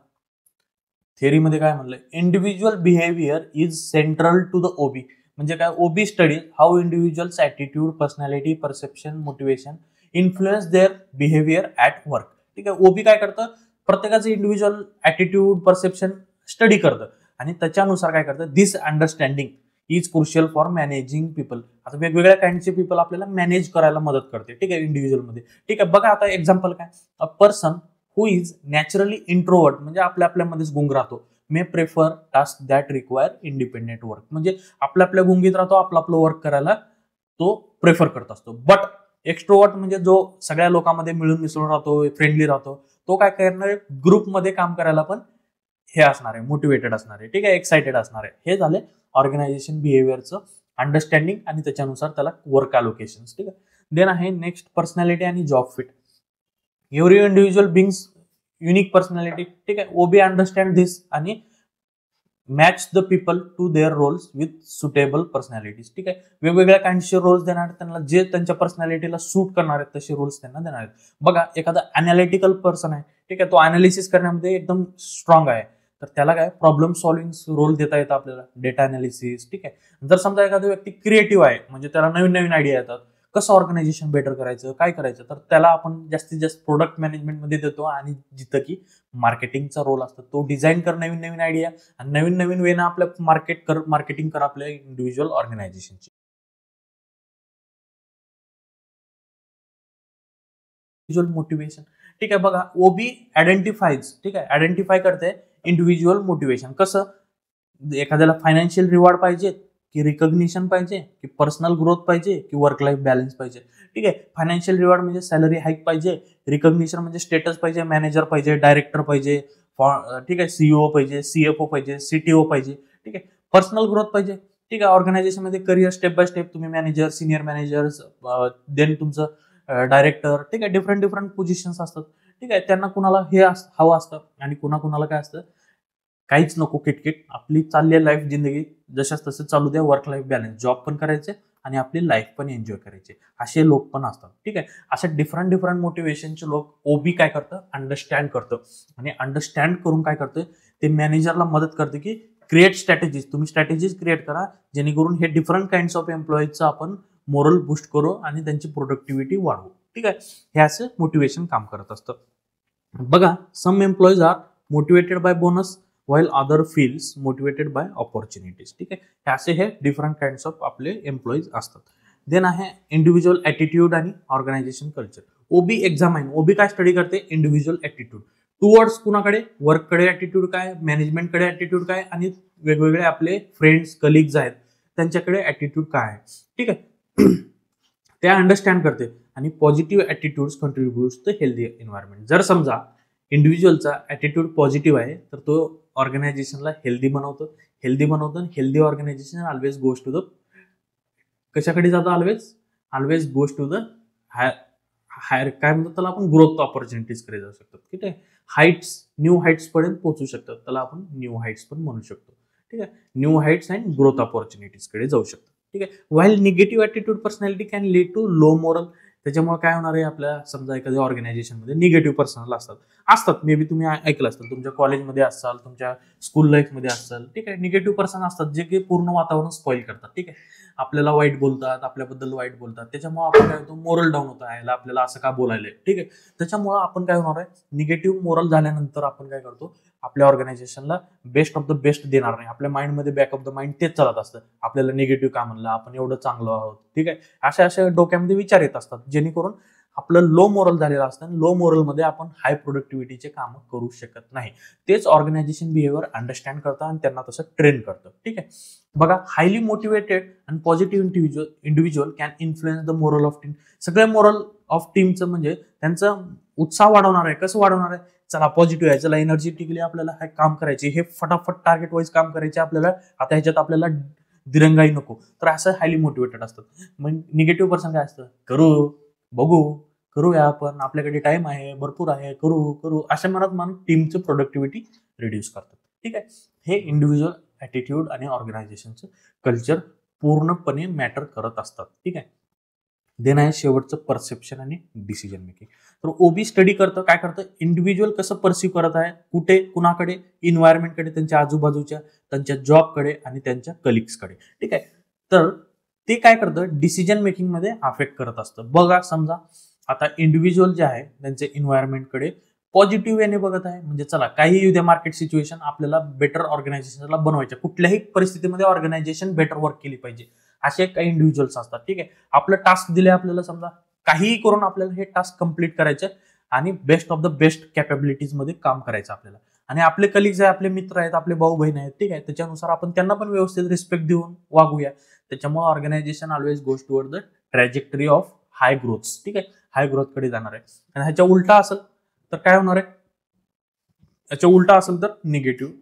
थेअरीमध्ये काय म्हणलंय, individual behaviour is central to the OB. म्हणजे काय, OB study how individuals attitude, personality, perception, motivation influence their behaviour at work. ठीक आहे. ओबी काय करतं, प्रत्येकाचं इंडिव्हिज्युअल ॲटिट्यूड, परसेप्शन स्टडी करतं आणि त्याच्यानुसार काय करतं, this understanding is crucial for managing people. आता वेगवेगळ्या काइंडचे पीपल आपल्याला मॅनेज करायला मदत करते. ठीक आहे, इंडिव्हिज्युअलमध्ये. ठीक आहे. बघा आता एक्झाम्पल काय, a person who is naturally introvert, म्हणजे आपल्यामध्येच गुंग राहतो, may prefer task that require independent work. म्हणजे आपल्या गुंगीत राहतो, आपलं वर्क करायला तो प्रेफर करत असतो. बट एक्स्ट्रोवर्ट म्हणजे जो सगळ्या लोकांमध्ये मिळून मिसळून राहतो, फ्रेंडली राहतो, तो काय करणार आहे, ग्रुपमध्ये काम करायला पण हे असणार आहे, मोटिवेटेड असणार आहे. ठीक आहे, एक्साइटेड असणार आहे. हे झाले ऑर्गनायझेशन बिहेवियरचं अंडरस्टँडिंग आणि त्याच्यानुसार त्याला वर्क अलोकेशन. ठीक आहे. देन आहे नेक्स्ट पर्सनॅलिटी आणि job fit. Every individual beings unique personality. ठीक आहे. ओबी अंडरस्टँड दिस आणि match the people to their roles with suitable personalities. ठीक आहे. वेगवेगळ्या काइंडचे रोल्स देणार, त्यांना जे त्यांच्या पर्सनॅलिटीला सूट करणार आहेत तसे रोल्स त्यांना देणार आहेत. बघा एखादा अनालिटिकल पर्सन आहे, ठीक आहे, तो अनालिसिस करण्यामध्ये एकदम स्ट्रॉंग आहे, तर त्याला काय प्रॉब्लेम सॉल्व्हिंग रोल देता येतं आपल्याला, डेटा अनालिसिस. ठीक आहे. जर समजा एखादा व्यक्ती क्रिएटिव्ह आहे, म्हणजे त्याला नवीन आयडिया येतात, कसं ऑर्गनायझेशन बेटर करायचं, काय करायचं, तर त्याला आपण जास्तीत जास्त प्रोडक्ट मॅनेजमेंटमध्ये देतो. आणि जिथं की मार्केटिंगचा रोल असतो, तो डिझाईन कर नवीन आयडिया आणि नवीन वेनं आपल्या मार्केटिंग कर आपल्या इंडिव्हिज्युअल ऑर्गनायझेशनची. Individual motivation. ठीक आहे. बघा ओबी आयडेंटिफाईज, ठीक आहे, आयडेंटिफाय करते इंडिव्हिज्युअल मोटिवेशन. कसं, एखाद्याला फायनान्शियल रिवॉर्ड पाहिजे की रिकॉग्निशन पाहिजे की पर्सनल ग्रोथ पाहिजे की वर्क लाईफ बॅलन्स पाहिजे. ठीक आहे. फायनान्शियल रिवॉर्ड म्हणजे सॅलरी हाईक पाहिजे, रिकॉग्निशन म्हणजे स्टेटस पाहिजे, मॅनेजर पाहिजे, डायरेक्टर पाहिजे, ठीक आहे, सीईओ पाहिजे, सीएफओ पाहिजे, सीटीओ पाहिजे. ठीक आहे. पर्सनल ग्रोथ पाहिजे. ठीक आहे. ऑर्गनायझेशनमध्ये करिअर स्टेप बाय स्टेप तुम्ही मॅनेजर, सिनियर मॅनेजर, देन तुमचं डायरेक्टर. ठीक आहे. डिफरंट पोझिशन्स असतात. ठीक आहे. त्यांना कुणाला हे हवं असतं आणि कुणाला काय असतं, काहीच नको, किटकिट, आपली चालली आहे लाईफ जिंदगी जशाच तसं चालू द्या, वर्क लाईफ बॅलन्स, जॉब पण करायचे आणि आपली लाईफ पण एन्जॉय करायचे, असे लोक पण असतात. ठीक आहे. असे डिफरंट मोटिवेशनचे लोक ओबी काय करतं, अंडरस्टँड करतं आणि अंडरस्टँड करून काय करतं, ते मॅनेजरला मदत करते की क्रिएट स्ट्रॅटेजीज, तुम्ही स्ट्रॅटेजीज क्रिएट करा, जेणेकरून हे डिफरंट काइंड्स ऑफ एम्प्लॉईजचं आपण मोरल बूस्ट करू आणि त्यांची प्रोडक्टिव्हिटी वाढवू. ठीक आहे. हे असं मोटिवेशन काम करत असतं. बघा some employees are motivated by bonus while other feels motivated by opportunities. ठीक आहे. हे असे हे डिफरंट काइंड्स ऑफ आपले एम्प्लॉईज असतात. देन आहे इंडिव्हिज्युअल ॲटिट्यूड आणि ऑर्गनायझेशन कल्चर. ओबी एक्झामाइन, ओबी काय स्टडी करते, इंडिव्हिज्युअल ॲटिट्यूड टुवर्ड्स कुणाकडे, वर्ककडे ॲटिट्यूड काय, मॅनेजमेंटकडे ॲटिट्यूड काय आणि वेगवेगळे आपले फ्रेंड्स कलिग्स आहेत त्यांच्याकडे ॲटिट्यूड काय आहे. ठीक आहे. ते अंडरस्टँड करते आणि positive attitudes contributes to healthy environment. जर समजा इंडिव्हिज्युअलचा ॲटिट्यूड पॉझिटिव्ह आहे तर तो ऑर्गनायझेशनला हेल्दी बनवतो आणि healthy organisation always goes to the, कशाकडे जातं, always goes to the higher काय म्हणतात त्याला आपण, ग्रोथ ऑपॉर्च्युनिटीज कडे जाऊ शकतात. ठीक आहे. न्यू हाईट्स पर्यंत पोहोचू शकतात, त्याला आपण न्यू हाईट्स पण म्हणू शकतो. ठीक आहे. New heights and growth opportunities कडे जाऊ शकतात. ठीक आहे. While negative attitude personality can lead to low morale. त्याच्यामुळे काय होणार आहे, आपल्या समजा एखाद्या ऑर्गनायझेशनमध्ये निगेटिव्ह पर्सनल असतात मे बी तुम्ही ऐकलं असतं, तुमच्या कॉलेजमध्ये असाल, तुमच्या स्कूल लाईफमध्ये असाल, ठीक आहे, निगेटिव्ह पर्सन असतात जे की पूर्ण वातावरण स्पॉइल करतात, ठीक आहे, आपल्याला वाईट बोलतात, आपल्याबद्दल वाईट बोलतात, त्याच्यामुळे आपण काय होतो, मोरल डाऊन होतं, यायला आपल्याला असं का बोलायलंय, ठीक आहे. त्याच्यामुळे आपण काय होणार आहे, निगेटिव्ह मोरल झाल्यानंतर आपण काय करतो, आपल्या ऑर्गनायझेशनला बेस्ट ऑफ द बेस्ट देणार नाही. आपल्या माइंडमध्ये बॅक ऑफ द माइंड तेच चालत असतं, आपल्याला निगेटिव्ह का म्हणलं, आपण एवढं चांगलो आहोत, ठीक आहे, अशा डोक्यामध्ये विचार येत असतात, जेणेकरून आपलं लो मोरल झालेलं असतं आणि लो मोरलमध्ये आपण हाय प्रोडक्टिव्हिटीचे कामं करू शकत नाही. तेच ऑर्गनायझेशन बिहेवियर अंडरस्टँड करतं आणि त्यांना तसं ट्रेन करतं, ठीक आहे. बघा, हायली मोटिवेटेड आणि positive individual can influence the moral of team. सगळे मोरल ऑफ टीमचं म्हणजे त्यांचा उत्साह वाढवणार आहे. कसं वाढवणार आहे, चला पॉझिटिव्ह आहे, चला एनर्जेटिकली आपल्याला हे काम करायचे, हे फटाफट टार्गेट वाईज काम करायचे आपल्याला, आता ह्याच्यात आपल्याला दिरंगाई नको, तर असं हायली मोटिवेटेड असतात. मग निगेटिव्ह पर्सन काय असतं, करू, बघू, करूया आपण, आपल्याकडे टाइम आहे, भरपूर आहे, करू करू, अशा मनात टीमचं प्रोडक्टिव्हिटी रिड्यूस करतात, ठीक आहे. हे इंडिव्हिज्युअल ॲटिट्यूड आणि ऑर्गनायझेशनचं कल्चर पूर्णपणे मॅटर करत असतात, ठीक आहे. देन आहे शेवटचं परसेप्शन आणि डिसिजन मेकिंग. तर ओबी स्टडी करतं, काय करतं, इंडिव्हिज्युअल कसं परसिव्ह करत आहे, कुठे, कुणाकडे, इन्व्हायरमेंटकडे, त्यांच्या आजूबाजूच्या, त्यांच्या जॉबकडे आणि त्यांच्या कलिग्सकडे, ठीक आहे. तर ते काय करतं, डिसिजन मेकिंग मध्ये अफेक्ट करत असतं. बघा, समजा आता इंडिव्हिज्युअल जे आहे त्यांचे इन्व्हायरमेंटकडे पॉझिटिव्ह वेने बघत आहे, म्हणजे चला काही येऊ द्या मार्केट सिच्युएशन, आपल्याला बेटर ऑर्गनायझेशनला बनवायचं, कुठल्याही परिस्थितीमध्ये ऑर्गनायझेशन बेटर वर्क केली पाहिजे, असे काही इंडिव्हिज्युअल्स असतात, ठीक आहे. आपलं टास्क दिले आपल्याला, समजा काहीही करून आपल्याला हे टास्क कंप्लीट करायचं आणि best of the best capabilities मध्ये काम करायचं आपल्याला, आणि आपले कलिग्स आहे, आपले मित्र आहेत, आपले भाऊ बहीण आहेत, ठीक आहे, त्याच्यानुसार आपण त्यांना पण व्यवस्थित रिस्पेक्ट देऊन वागूया. त्याच्यामुळे organisation always goes toward the trajectory of high growth, ठीक आहे, हाय ग्रोथ कडे जाणार आहे. आणि ह्याच्या उलटा असेल तर काय होणार आहे, याच्या उलटा असेल तर निगेटिव्ह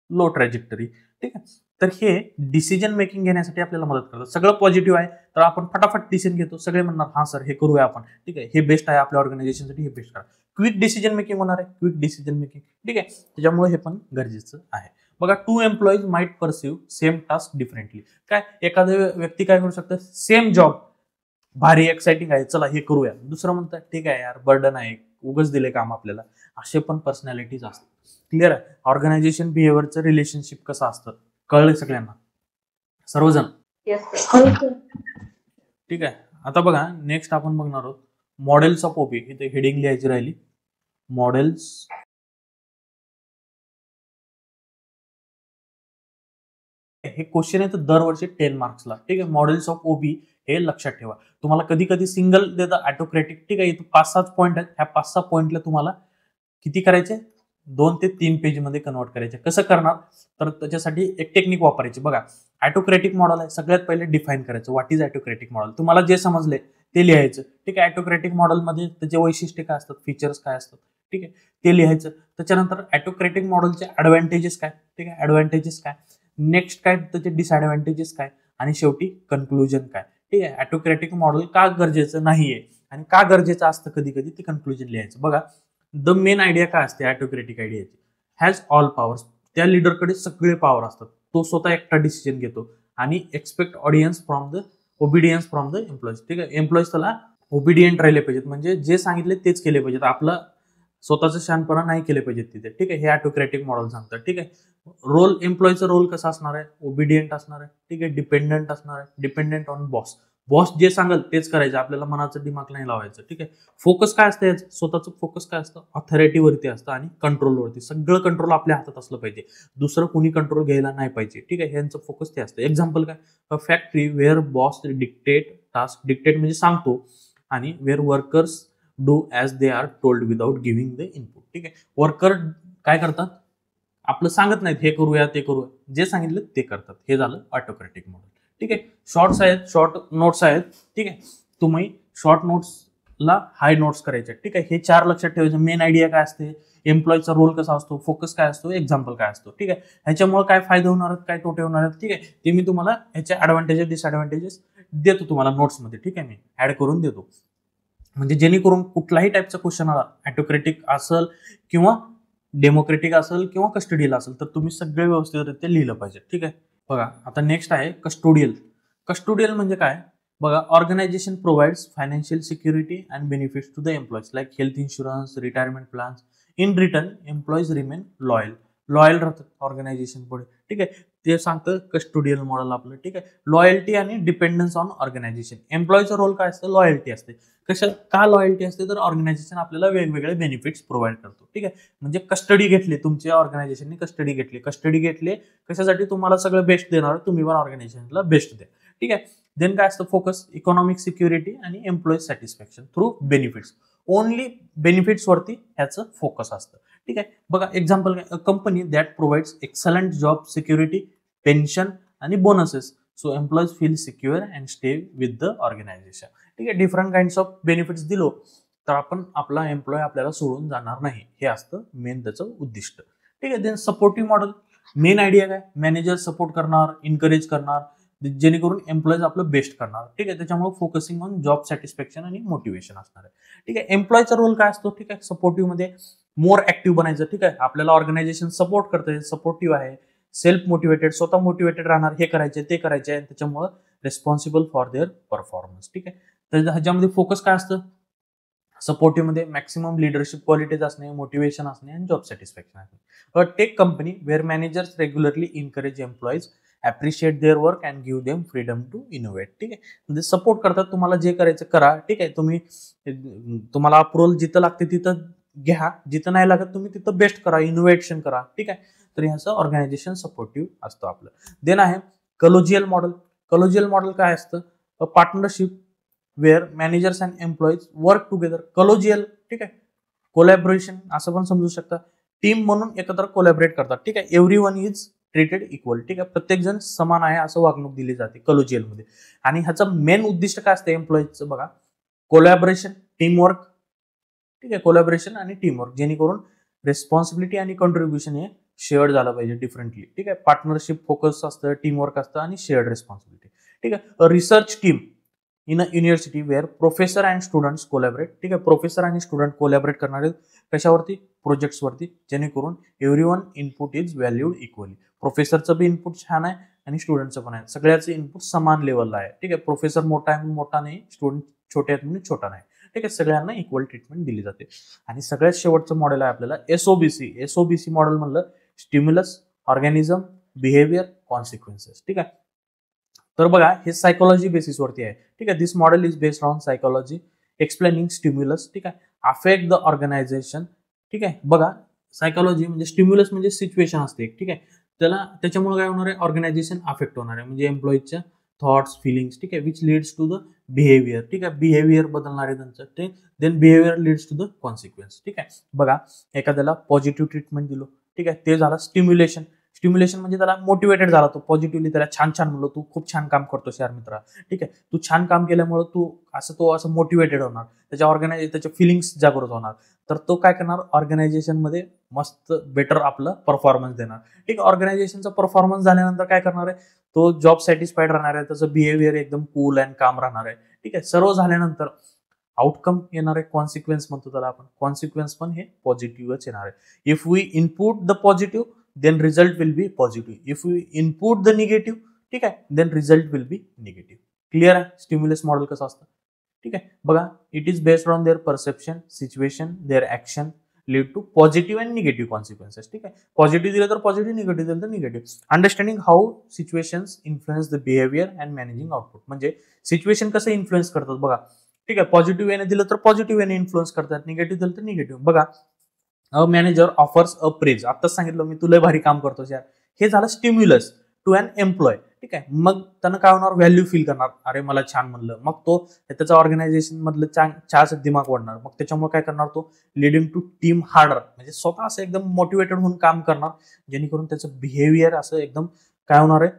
लो ट्रॅजेक्टरी, ठीक आहे. तर हे डिसिजन मेकिंग घेण्यासाठी आपल्याला मदत करतात. सगळं पॉझिटिव्ह आहे तर आपण फटाफट डिसिजन घेतो, सगळे म्हणणार हा सर हे करूया आपण, ठीक आहे, हे बेस्ट आहे आपल्या ऑर्गनायझेशनसाठी, हे बेस्ट करा. क्विक डिसिजन मेकिंग होणार आहे, क्विक डिसिजन मेकिंग, ठीक आहे. त्याच्यामुळे हे पण गरजेचं आहे. बघा, 2 employees might perceive same task differently. काय, एखादा व्यक्ती काय करू शकतं, सेम जॉब भारी एक्साइटिंग आहे, चला हे करूया, दुसरं म्हणतात ठीक आहे यार बर्डन आहे, उगच दिले काम आपल्याला, असे पण पर्सनॅलिटीज असतात. क्लिअर आहे. ऑर्गनायझेशन बिहेवियरचं रिलेशनशिप कसं असतं कळलं सगळ्यांना, सर्वजण, ठीक आहे. आता बघा, नेक्स्ट आपण बघणार आहोत मॉडेल्स ऑफ ओबी. इथे हेडिंग लिहायची राहिली, मॉडेल्स हे क्वेश्चन आहे तर दरवर्षी 10 मार्क्सला, ठीक आहे. मॉडेल्स ऑफ ओबी हे लक्षात ठेवा. तुम्हाला कधी कधी सिंगल देतं ऑटोक्रेटिक, ठीक आहे, इथं 5-6 पॉईंट आहेत, ह्या 5-6 पॉईंटला तुम्हाला किती करायचे, 2 ते 3 पेज मध्ये कन्वर्ट करायचे. कसं करणार, तर त्याच्यासाठी एक टेक्निक वापरायची. बघा, ऑटोक्रेटिक मॉडेल आहे, सगळ्यात पहिले डिफाईन करायचं, व्हॉट इज ऑटोक्रेटिक मॉडेल, तुम्हाला जे समजले ते लिहायचं, ठीक आहे. ऑटोक्रेटिक मॉडेलमध्ये त्याचे वैशिष्ट्य काय असतात, फीचर्स काय असतात, ठीक आहे, ते लिहायचं. त्याच्यानंतर ऑटोक्रेटिक मॉडेलचे ऍडव्हान्टेजेस काय, ठीक आहे, ऍडव्हान्टेजेस काय, नेक्स्ट काय त्याचे डिसएडव्हान्टेजेस काय, आणि शेवटी कन्क्लुजन काय, ठीक आहे. ऑटोक्रेटिक मॉडेल का गरजेचं नाहीये आणि का गरजेचं असतं कधी कधी, ते कन्क्लुजन लिहायचं. बघा, द मेन आयडिया काय असते ऑटोक्रेटिक आयडियाची, हॅज ऑल पॉवर्स, त्या लिडरकडे सगळे पॉवर असतात, तो स्वतः एकटा डिसिजन घेतो आणि expect audience from the obedience from the employees, ठीक आहे. एम्प्लॉईज त्याला ओबिडियंट राहिले पाहिजेत, म्हणजे जे सांगितले तेच केले पाहिजेत, आपलं स्वतःचं शानपणा नाही केले पाहिजेत तिथे, ठीक आहे. हे ऑटोक्रेटिक मॉडेल सांगतात, ठीक आहे. रोल, एम्प्लॉईचा रोल कसा असणार आहे, ओबिडियंट असणार आहे, ठीक आहे, डिपेंडंट असणार आहे, डिपेंडंट ऑन बॉस, बॉस जे सांगेल तेच करायचं, आपल्याला मनाचं दिमाग नाही लावायचं, ठीक आहे. फोकस काय असतं, स्वतःचं फोकस काय असतं, ऑथॉरिटीवरती असतं आणि कंट्रोलवरती, सगळं कंट्रोल आपल्या हातात असलं पाहिजे, दुसरं कोणी कंट्रोल घ्यायला नाही पाहिजे, ठीक आहे. यांचं फोकस ते असतं. एक्झाम्पल काय, a factory where boss dictate task, dictate म्हणजे सांगतो, आणि where workers do as they are told without giving the input, ठीक आहे. वर्कर काय करतात, आपलं सांगत नाहीत हे करूया ते करूया, जे सांगितलं ते करतात, हे झालं ऑटोक्रेटिक मॉडेल, ठीक आहे. शॉर्ट्स आहेत, शॉर्ट नोट्स आहेत, ठीक आहे. तुम्ही शॉर्ट नोट्सला हाय नोट्स करायचे, ठीक आहे. हे 4 लक्षात ठेवायचं. मेन आयडिया काय असते, एम्प्लॉईचा रोल कसा असतो, फोकस काय असतो, एक्झाम्पल काय असतो, ठीक आहे. ह्याच्यामुळे काय फायदे होणार आहेत, काय तोटे होणार आहेत, ठीक आहे, ते मी तुम्हाला ह्याचे ऍडव्हान्टेजेस डिसएडव्हान्टेजेस देतो तुम्हाला नोट्समध्ये, ठीक आहे, मी ऍड करून देतो, म्हणजे जेणेकरून कुठलाही टाईपचा क्वेश्चन आला, ऑटोक्रेटिक असेल किंवा डेमोक्रेटिक असेल किंवा कस्टडियल असेल, तर तुम्ही सगळे व्यवस्थितरित्या लिहिलं पाहिजे, ठीक आहे. बघा, आता नेक्स्ट आहे कस्टोडियल. कस्टोडियल म्हणजे काय, बघा, organisation provides financial security and benefits to the employees like health insurance, retirement plans. In return employees remain loyal राहतात ऑर्गनायझेशन पुढे. ठीक आहे, ते सांगतं कस्टोडियल मॉडेल आपलं. ठीक आहे, लॉयल्टी आणि डिपेंडन्स ऑन ऑर्गनायझेशन. एम्प्लॉईचा रोल काय असतं? लॉयल्टी असते. का लॉयल्टी असते? तर ऑर्गनायझेशन आपल्याला वेगवेगळे बेनिफिट्स प्रोव्हाइड करतो. ठीक आहे, म्हणजे कस्टडी घेतली, तुमच्या ऑर्गनायझेशनने कस्टडी घेतली कशासाठी? तुम्हाला सगळं बेस्ट देणार, तुम्ही पण ऑर्गनायझेशनला बेस्ट द्या. ठीक आहे, देन काय असतं? फोकस इकॉनॉमिक सिक्युरिटी आणि employee satisfaction through benefits. Only benefits वरती ह्याचं फोकस असतं. ठीक आहे, बघा एक्झाम्पल काय? Company that provides excellent job security, pension आणि bonuses, so employees feel secure and stay with the organisation. ठीक आहे, डिफरंट काइंड्स ऑफ बेनिफिट्स दिलो तर आपण आपला एम्प्लॉय आपल्याला सोडून जाणार नाही, हे असतं मेन त्याचं उद्दिष्ट. ठीक आहे, then supportive model. Main idea काय? मॅनेजर सपोर्ट करणार, इनकरेज करणार, जेणेकरून एम्प्लॉईज आपलं बेस्ट करणार. ठीक आहे, त्याच्यामुळे फोकसिंग ऑन जॉब सॅटिस्फॅक्शन आणि मोटिवेशन असणार आहे. ठीक आहे, एम्प्लॉईचा रोल काय असतो? ठीक आहे, सपोर्टिव्ह मध्ये मोर ऍक्टिव्ह बनायचं. ठीक आहे, आपल्याला ऑर्गनायझेशन सपोर्ट करते, सपोर्टिव्ह आहे, सेल्फ मोटिवेटेड, स्वतः मोटिवेटेड राहणार, हे करायचे ते करायचे, आणि त्याच्यामुळे रिस्पॉन्सिबल फॉर देअर परफॉर्मन्स. ठीक आहे, तर ह्याच्यामध्ये फोकस काय असतं? सपोर्टिव्ह मध्ये मॅक्सिमम लिडरशिप क्वालिटीज असणे, मोटिवेशन असणे आणि जॉब सॅटिस्फॅक्शन असणे. Tech company where managers regularly encourage employees, appreciate their work and give them freedom to innovate. ठीक आहे, म्हणजे सपोर्ट करतात, तुम्हाला जे करायचं करा. ठीक आहे, तुम्हाला अप्रुव्हल जिथं लागते तिथं घ्या, जिथं नाही लागत तुम्ही तिथं बेस्ट करा, इनोव्हेशन करा. ठीक आहे, तर ह्याचं ऑर्गनायझेशन सपोर्टिव्ह असतं आपलं. देन आहे कलोजियल मॉडेल. कलोजियल मॉडेल काय असतं? Partnership where managers and employees work together. Collegial, ठीक आहे, कोलॅबोरेशन असं पण समजू शकता. टीम म्हणून एकत्र कोलॅबरेट करतात. ठीक आहे, एव्हरीवन इज ट्रीटेड इक्वल. ठीक आहे, प्रत्येक जण समान आहे असं वागणूक दिली जाते कलोजियल मध्ये. आणि ह्याचं मेन उद्दिष्ट काय असतं एम्प्लॉईजचं? बघा, कोलॅबोरेशन, टीमवर्क. ठीक आहे, कोलॅबोरेशन आणि टीमवर्क, जेणेकरून रिस्पॉन्सिबिलिटी आणि कॉन्ट्रीब्युशन हे शेअर्ड झालं पाहिजे डिफरंटली. ठीक आहे, पार्टनरशिप फोकस असतं, टीमवर्क असतं आणि शेअर्ड रिस्पॉन्सिबिलिटी. ठीक आहे, research team in a university where professor and students collaborate. ठीक आहे, प्रोफेसर आणि स्टुडंट कोलॅबरेट करणारे कशावरती? प्रोजेक्ट्सवरती, जेणेकरून everyone input is valued equally. प्रोफेसरचं बी इनपुट छान आहे आणि स्टुडंटचं पण आहे, सगळ्याचं इनपुट समान लेवलला आहे. ठीक आहे, प्रोफेसर मोठा आहे म्हणून मोठा नाही, स्टुडंट छोटे आहेत म्हणून छोटा नाही. ठीक आहे, सगळ्यांना इक्वल ट्रीटमेंट दिली जाते. आणि सगळ्यात शेवटचं मॉडेल आहे आपल्याला एसओबीसी. एसओबीसी मॉडेल म्हणलं स्टिम्युलस, ऑर्गॅनिझम, बिहेवियर, कॉन्सिक्वेन्सेस. ठीक आहे, तर बघा हे सायकोलॉजी बेसिसवरती आहे. ठीक आहे, this model is based on psychology explaining stimulus. ठीक आहे, अफेक्ट द ऑर्गनायझेशन. ठीक आहे, बघा सायकोलॉजी म्हणजे स्टिम्युलस म्हणजे सिच्युएशन असते. ठीक आहे, त्याच्यामुळे काय होणार आहे? ऑर्गनायझेशन अफेक्ट होणार आहे, म्हणजे एम्प्लॉईजच्या थॉट्स, फिलिंग्स. ठीक आहे, which leads to the behaviour. ठीक आहे, बिहेवियर बदलणार आहे त्यांचं. ते then behaviour leads to the consequence. ठीक आहे, बघा एखाद्याला पॉझिटिव्ह ट्रीटमेंट दिलो. ठीक आहे, ते झालं स्टिम्युलेशन. स्टिम्युलेशन म्हणजे त्याला मोटिवेटेड झाला, तो पॉझिटिव्हली, त्याला छान म्हणलो, तू खूप छान काम करतोस यार मित्रा. ठीक आहे, तू छान काम केल्यामुळे तो असं मोटिवेटेड होणार, त्याच्या फिलिंग्स जागृत होणार. तर तो काय करणार? ऑर्गनायझेशन मध्ये मस्त बेटर आपलं परफॉर्मन्स देणार. ठीक आहे, ऑर्गनायझेशनचा परफॉर्मन्स झाल्यानंतर काय करणार आहे? तो जॉब सॅटिस्फाईड राहणार आहे, त्याचं बिहेवियर एकदम कूल अँड काम राहणार आहे. ठीक आहे, सर्व झाल्यानंतर आउटकम येणार आहे, कॉन्सिक्वेन्स म्हणतो त्याला आपण. कॉन्सिक्वेन्स पण हे पॉझिटिव्हच येणार आहे. If we input the positive then result will be positive. If we input the negative, ठीक आहे, then result will be negative. Clear आहे स्टिम्युलस मॉडेल कसं असतं? ठीक आहे, बघा it is based on their perception, situation, their action lead to positive and negative consequences. ठीक आहे, पॉझिटिव्ह दिलं तर पॉझिटिव्ह, निगेटिव्ह दिलं तर negative. Understanding how situations influence the behaviour and managing output. म्हणजे सिच्युएशन कसं इन्फ्लुएन्स करतात बघा. ठीक आहे, पॉझिटिव्ह वेने दिलं तर पॉझिटिव्ह वेने इन्फ्लुएन्स करतात, निगेटिव्ह दिलं तर निगेटिव्ह. बघा, a manager offers a praise. आताच सांगितलं मी, तुला भारी काम करतोस यार. हे झालं स्टिम्युलस टू अन एम्प्लॉय. ठीक आहे, मग त्यानं काय होणार? व्हॅल्यू फील करणार, अरे मला छान म्हणलं. मग तो त्याचा ऑर्गनायझेशन मधलं छानच दिमाग वाढणार. मग त्याच्यामुळे काय करणार? तो लिडिंग टू टीम हार्डर, म्हणजे स्वतः असं एकदम मोटिवेटेड होऊन काम करणार, जेणेकरून त्याचं बिहेवियर असं एकदम काय होणार आहे?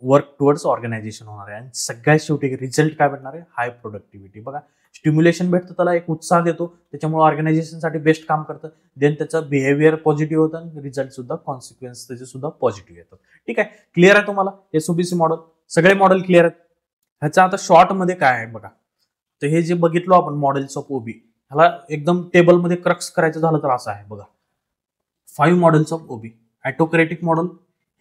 वर्क टुवर्ड्स ऑर्गनायझेशन होणार आहे. आणि सगळ्यात शेवटी रिझल्ट काय भेटणार आहे? हाय प्रोडक्टिव्हिटी. बघा, स्टिम्युलेशन भेटतं, त्याला एक उत्साह देतो, त्याच्यामुळे ऑर्गनायझेशनसाठी बेस्ट काम करतं. देन त्याचं बिहेवियर पॉझिटिव्ह होतं आणि रिझल्ट सुद्धा, कॉन्सिक्वेन्स त्याचे सुद्धा पॉझिटिव्ह येतात. ठीक आहे, क्लिअर आहे तुम्हाला एसओबीसी मॉडेल? सगळे मॉडेल क्लिअर आहेत. ह्याचा आता शॉर्ट मध्ये काय आहे बघा. तर हे जे बघितलो आपण मॉडेल्स ऑफ ओबी, ह्याला एकदम टेबलमध्ये क्रक्स करायचं झालं तर असं आहे बघा. 5 models of OB. Autocratic model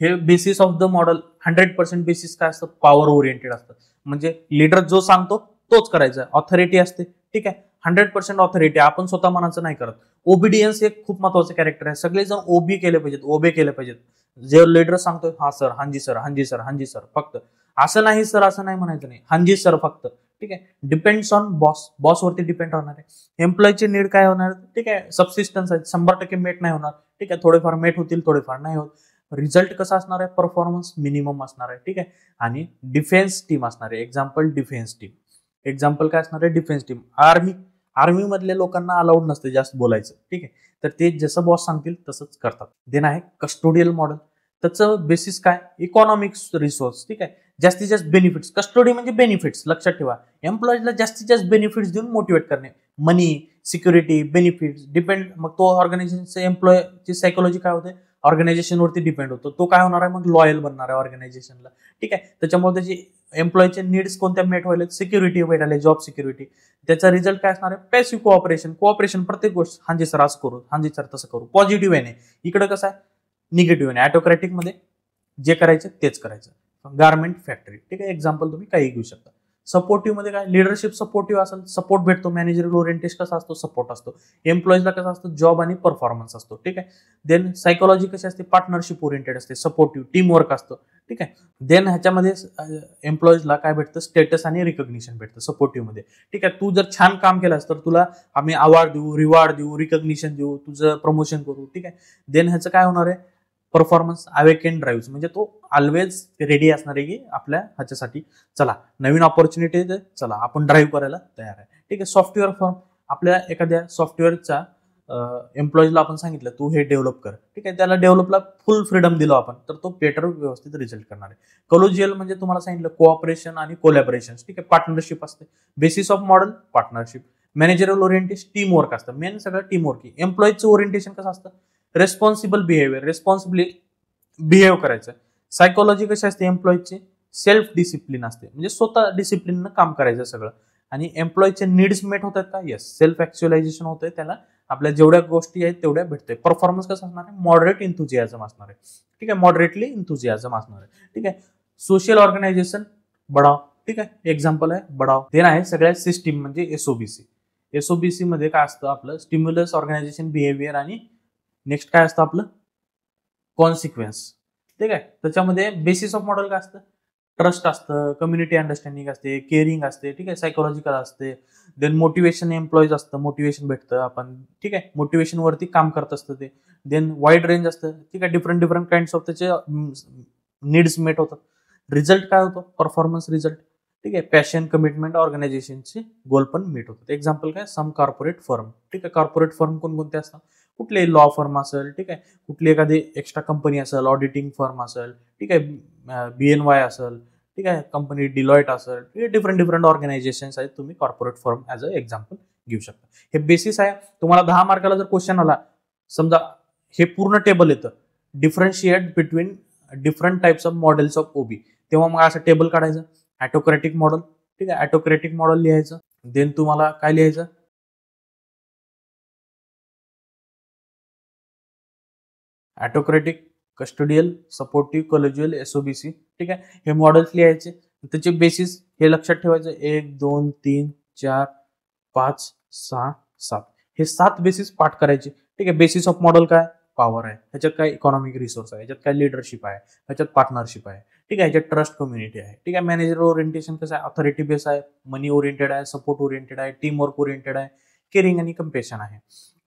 हे basis of the model 100% basis काय असतं, पॉवर ओरिएंटेड असतं. म्हणजे लीडर जो सांगतो तोच करायचा, ऑथॉरिटी असते. ठीक आहे, 100% ऑथॉरिटी, आपण स्वतः मनाचं नाही करत. ओबिडियन्स एक खूप महत्वाचं कॅरेक्टर आहे. सगळेजण ओबी केले पाहिजेत, ओबे केले पाहिजेत. जे लीडर सांगतोय हा सर, हांजी सर, हांजी सर, हांजी सर, फक्त. असं नाही सर, असं नाही म्हणायचं नाही, हांजी सर फक्त. ठीक आहे, डिपेंड्स ऑन बॉस, बॉसवरती डिपेंड राहणार आहे. एम्प्लॉयचे नीड काय होणार, ठीक आहे, सबसिस्टन्स आहे, 100% मेट नाही होणार. ठीक आहे, थोडेफार मेट होतील, थोडेफार नाही होत. रिझल्ट कसा असणार आहे, परफॉर्मन्स मिनिमम असणार आहे. ठीक आहे, आणि डिफेन्स टीम असणार आहे. Example defence team. एक्झाम्पल काय असणार आहे, डिफेन्स टीम. आर्मी मधल्या लोकांना अलाउड नसते जास्त बोलायचं. ठीक आहे, तर ते जसं बॉस सांगतील तसंच करतात. देन आहे कस्टोडियल मॉडेल. त्याचं बेसिस काय, इकॉनॉमिक्स रिसोर्स. ठीक आहे, जास्तीत जास्त बेनिफिट्स. कस्टोडी म्हणजे बेनिफिट्स, लक्षात ठेवा. एम्प्लॉईजला जास्तीत जास्त बेनिफिट्स देऊन मोटिवेट करणे. मनी, सिक्युरिटी, बेनिफिट्स डिपेंड. मग तो ऑर्गनायझेशनचे एम्प्लॉयची सायकोलॉजी काय होते, ऑर्गनायझेशनवरती डिपेंड होतो. तो काय होणार आहे, मग लॉयल बनणार आहे ऑर्गनायझेशनला. ठीक आहे, त्याच्यामुळे त्याची एम्प्लॉयचे नीड्स कोणत्या मेट व्हायला, सिक्युरिटी भेटायला, जॉब सिक्युरिटी. त्याचा रिझल्ट काय असणार आहे, पॅसिव्ह कोऑपरेशन प्रत्येक गोष्ट, हांजी सर असं करू, हांजी सर तसं करू, पॉझिटिव्ह आहे. इकडे कसं आहे, निगेटिव्ह आहे. ऑटोक्रॅटिक मध्ये जे करायचं तेच करायचं. Garment factory. ठीक आहे, एक्झाम्पल तुम्ही काही घेऊ शकता. सपोर्टिव्ह मध्ये काय, लिडरशिप सपोर्टिव्ह असेल, सपोर्ट भेटतो. मॅनेजर ओरिएंटेशन कसा असतो, सपोर्ट असतो. एम्प्लॉईजला कसा असतो, जॉब आणि परफॉर्मन्स असतो. ठीक आहे, देन सायकोलॉजी कशी असते, पार्टनरशिप ओरिएंटेड असते, सपोर्टिव्ह, टीम वर्क असतो. ठीक आहे, देन ह्याच्यामध्ये एम्प्लॉईजला काय भेटतं, स्टेटस आणि रिकॉग्निशन भेटतं सपोर्टिव्ह मध्ये. ठीक आहे, तू जर छान काम केलास तर तुला आम्ही अवॉर्ड देऊ, रिवॉर्ड देऊ, रिकॉग्निशन देऊ, तुझं प्रमोशन करू. ठीक आहे, देन ह्याचं काय होणार आहे, परफॉर्मन्स अवेकेन ड्राईव्ह. म्हणजे तो ऑलवेज रेडी असणार आहे की आपल्या ह्याच्यासाठी चला नवीन ऑपॉर्च्युनिटी आहे, चला आपण ड्राईव्ह करायला तयार आहे. ठीक आहे, सॉफ्टवेअर फर्म. आपल्या एखाद्या सॉफ्टवेअरचा एम्प्लॉईजला आपण सांगितलं तू हे डेव्हलप कर. ठीक आहे, त्याला डेव्हलपला फुल फ्रीडम दिलो आपण, तर तो बेटर व्यवस्थित रिझल्ट करणार आहे. कोलोजियल म्हणजे तुम्हाला सांगितलं कोऑपरेशन आणि कोलॅबोरेशन. ठीक आहे, पार्टनरशिप असते. Basis of model partnership. Managerial orientation team work असतं. मेन सगळं टीम वर्क. एम्प्लॉईचं ओरिएंटेशन कसं असतं, रेस्पॉन्सिबल बिहेवियर, रेस्पॉन्सिबली बिहेव करायचं. सायकोलॉजी कशी असते एम्प्लॉईची, सेल्फ डिसिप्लिन असते, म्हणजे स्वतः डिसिप्लिननं काम करायचं सगळं. आणि एम्प्लॉईचे नीड्स मेट होतात का, येस, सेल्फ ऍक्च्युअलायझेशन होतंय, त्याला आपल्या जेवढ्या गोष्टी आहेत तेवढ्या भेटतंय. परफॉर्मन्स कसं असणार आहे, मॉडरेट इंथुझियाझम असणार आहे. ठीक आहे, मॉडरेटली इंथुझियाझम असणार आहे. ठीक आहे, सोशल ऑर्गनायझेशन बडाव. ठीक आहे, एक्झाम्पल आहे बडाव. देन आहे सगळ्या सिस्टीम म्हणजे एसओबीसी. एसओबीसी मध्ये काय असतं आपलं, स्टिम्युलस, ऑर्गनायझेशन, बिहेवियर आणि नेक्स्ट काय असतं आपलं, कॉन्सिक्वेन्स. ठीक आहे, त्याच्यामध्ये बेसिस ऑफ मॉडेल काय असतं, ट्रस्ट असतं, कम्युनिटी अंडरस्टँडिंग असते, केअरिंग असते. ठीक आहे, सायकोलॉजिकल असते. देन मोटिवेशन एम्प्लॉईज असतं, मोटिवेशन भेटतं आपण. ठीक आहे, मोटिवेशन वरती काम करत असतं ते. देन वाईड रेंज असतं. ठीक आहे, डिफरंट डिफरंट काइंड्स ऑफ त्याचे नीड्स मेट होतात. रिझल्ट काय होतो, परफॉर्मन्स रिझल्ट. ठीक आहे, पॅशन, कमिटमेंट, ऑर्गनायझेशनचे गोल पण मीट होतात. एक्झाम्पल काय, सम कॉर्पोरेट फर्म. ठीक आहे, कॉर्पोरेट फर्म कोणकोणते असतात, कुठले लॉ फर्म असेल. ठीक आहे, कुठली एखादी एक्स्ट्रा कंपनी असेल, ऑडिटिंग फर्म असेल. ठीक आहे, BNY असेल. ठीक आहे, कंपनी डिलॉइट असेल. ठीक आहे, डिफरंट डिफरंट ऑर्गनायझेशन्स आहेत, तुम्ही corporate firm as a example घेऊ शकता. हे बेसिस आहे. तुम्हाला 10 मार्काला जर क्वेश्चन आला, समजा हे पूर्ण टेबल येतं, differentiate between different types of models of OB, तेव्हा मग असं टेबल काढायचं. Autocratic model. ठीक आहे, ऑटोक्रॅटिक मॉडेल लिहायचं. देन तुम्हाला काय लिहायचं, ऑटोक्रॅटिक, कस्टोडियल, सपोर्टिव्ह, कोलेजियल, एसओबीसी. ठीक आहे, हे मॉडेल्स लिहायचे. त्याचे बेसिस हे लक्षात ठेवायचं, 1 2 3 4 5 6 7, हे 7 बेसिस पाठ करायचे. ठीक आहे, बेसिस ऑफ मॉडेल काय, पॉवर आहे, ह्याच्यात काय इकॉनॉमिक रिसोर्स आहे, ह्याच्यात काय लिडरशिप आहे, ह्याच्यात पार्टनरशिप आहे. ठीक आहे, ह्याच्यात ट्रस्ट कम्युनिटी आहे. ठीक आहे, मॅनेजर ओरिएंटेशन कसं आहे, ऑथॉरिटी बेस आहे, मनी ओरिएंटेड आहे, सपोर्ट ओरिएंटेड आहे, टीम वर्क ओरिएंटेड आहे, केअरिंग आणि कम्पॅशन आहे.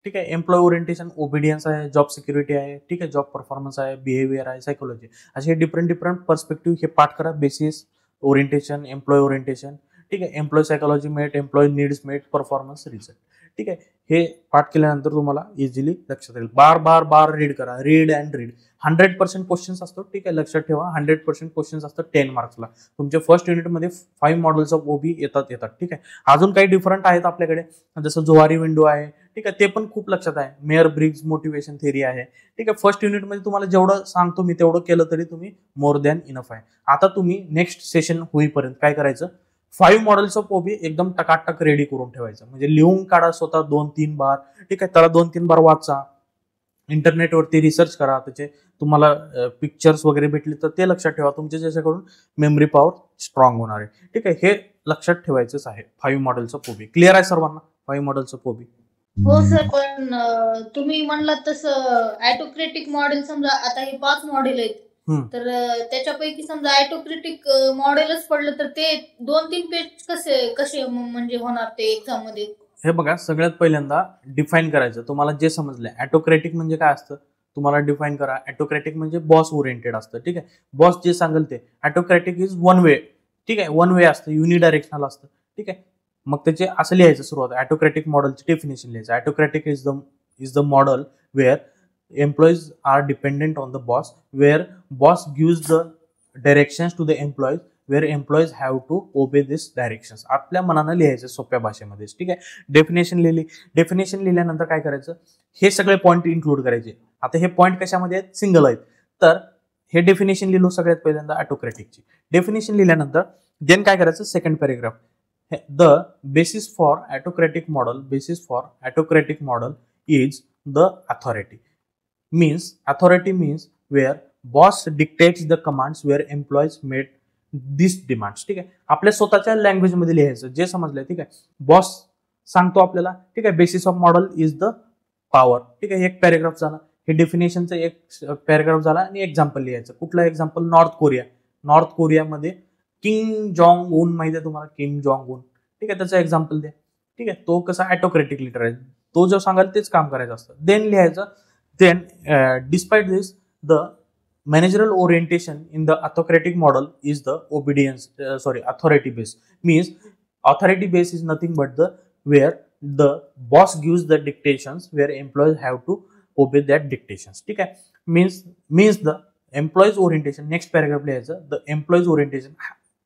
ठीक आहे, एम्प्लॉय ओरिएंटेशन ओबिडियन्स आहे, जॉब सिक्युरिटी आहे. ठीक आहे, जॉब परफॉर्मन्स आहे, बिहेवियर आहे, सायकोलॉजी. असे डिफरंट डिफरंट पर्स्पेक्टिव्ह हे पाठ करा. Basis, orientation, employee orientation. ठीक आहे, employee psychology met, employee needs met, performance result. ठीक आहे, हे पाठ केल्यानंतर तुम्हाला इझिली लक्षात येईल. बार बार बार रीड करा, रीड अँड रीड. 100% क्वेश्चन्स असतो. ठीक आहे, लक्षात ठेवा, 100% क्वेश्चन्स असतात 10 मार्क्सला. तुमच्या फर्स्ट युनिटमध्ये 5 मॉडेल्स ऑफ ओबी येतात. ठीक आहे, अजून काही डिफरंट आहेत आपल्याकडे, जसं जोहारी विंडो आहे. ठीक आहे, ते पण खूप लक्षात आहे. मेयर ब्रिग्ज मोटिवेशन थेरी आहे. ठीक आहे, फर्स्ट युनिटमध्ये तुम्हाला जेवढं सांगतो मी तेवढं केलं तरी तुम्ही मोर दॅन इनफ आहे. आता तुम्ही नेक्स्ट सेशन होईपर्यंत काय करायचं, 5 मॉडेल्स ऑफ ओबी एकदम टकाटक रेडी करून ठेवायचं. म्हणजे लिहून काढा स्वतः 2-3 बार. ठीक आहे, त्याला 2-3 बार वाचा. इंटरनेटवरती रिसर्च करा, त्याचे तुम्हाला पिक्चर्स वगैरे भेटले तर ते लक्षात ठेवा, तुमच्या ज्याच्याकडून मेमरी पॉवर स्ट्रॉंग होणार आहे. ठीक आहे, हे लक्षात ठेवायचंच आहे 5 मॉडेलचं पोबी. क्लिअर आहे सर्वांना 5 मॉडेलचं पोबी? हो सर, पण तुम्ही म्हणलात तसं ऑटोक्रेटिक मॉडेल, समजा आता हे 5 मॉडेल आहेत, तर त्याच्यापैकी समजा ऑटोक्रेटिक मॉडेलच पडलं तर ते 2-3 पेज कसे कसे म्हणजे होणार ते एक्झाम मध्ये? हे बघा, सगळ्यात पहिल्यांदा डिफाईन करायचं. तुम्हाला जे समजलंय ऑटोक्रेटिक म्हणजे काय असतं तुम्हाला डिफाईन करा. ऑटोक्रेटिक म्हणजे बॉस ओरिएंटेड असतं. ठीक आहे, बॉस जे सांगेल ते. Autocratic is one way. ठीक आहे, वन वे असतं, युनिडायरेक्शनल असतं. ठीक आहे, मग त्याचे असं लिहायचं सुरुवात. ऑटोक्रेटिक मॉडेलची डेफिनेशन लिहायचं. Autocratic is the model where employees are dependent on the boss, where boss gives the directions to the employees, where employees have to obey this directions. आपल्या मनानं लिहायचं सोप्या भाषेमध्ये. ठीक आहे, डेफिनेशन लिहिली. डेफिनेशन लिहिल्यानंतर काय करायचं, हे सगळे पॉईंट इन्क्लूड करायचे. आता हे पॉईंट कशामध्ये आहेत, सिंगल आहेत. तर हे डेफिनेशन लिहिलो सगळ्यात पहिल्यांदा ऑटोक्रेटिकची. डेफिनेशन लिहिल्यानंतर देन काय करायचं, second paragraph. The basis for autocratic model, basis for autocratic model is the authority. Means authority means where boss dictates the commands, where employees made this demands. ठीक आहे, आपल्या स्वतःच्या लँग्वेजमध्ये लिहायचं जे समजलंय. ठीक आहे, बॉस सांगतो आपल्याला. ठीक आहे, basis of model is the power. ठीक आहे, एक पॅरेग्राफ झाला. हे डेफिनेशनचं एक पॅरेग्राफ झाला आणि एक्झाम्पल लिहायचं. कुठलं एक्झाम्पल, नॉर्थ कोरिया. नॉर्थ कोरियामध्ये किम जॉंग उन माहिती आहे तुम्हाला, किम जॉंग उन. ठीक आहे, त्याचं एक्झाम्पल द्या. ठीक आहे, तो कसा ऑटोक्रेटिक लीडर आहे, तो जो सांगाल तेच काम करायचं असतं. देन लिहायचं. Then despite this the managerial orientation in the autocratic model is the authority base. Means authority base is nothing but the where the boss gives the dictations, where employees have to obey that dictations. ठीक आहे, means the employees orientation. next paragraph लिहायचं, the employees orientation.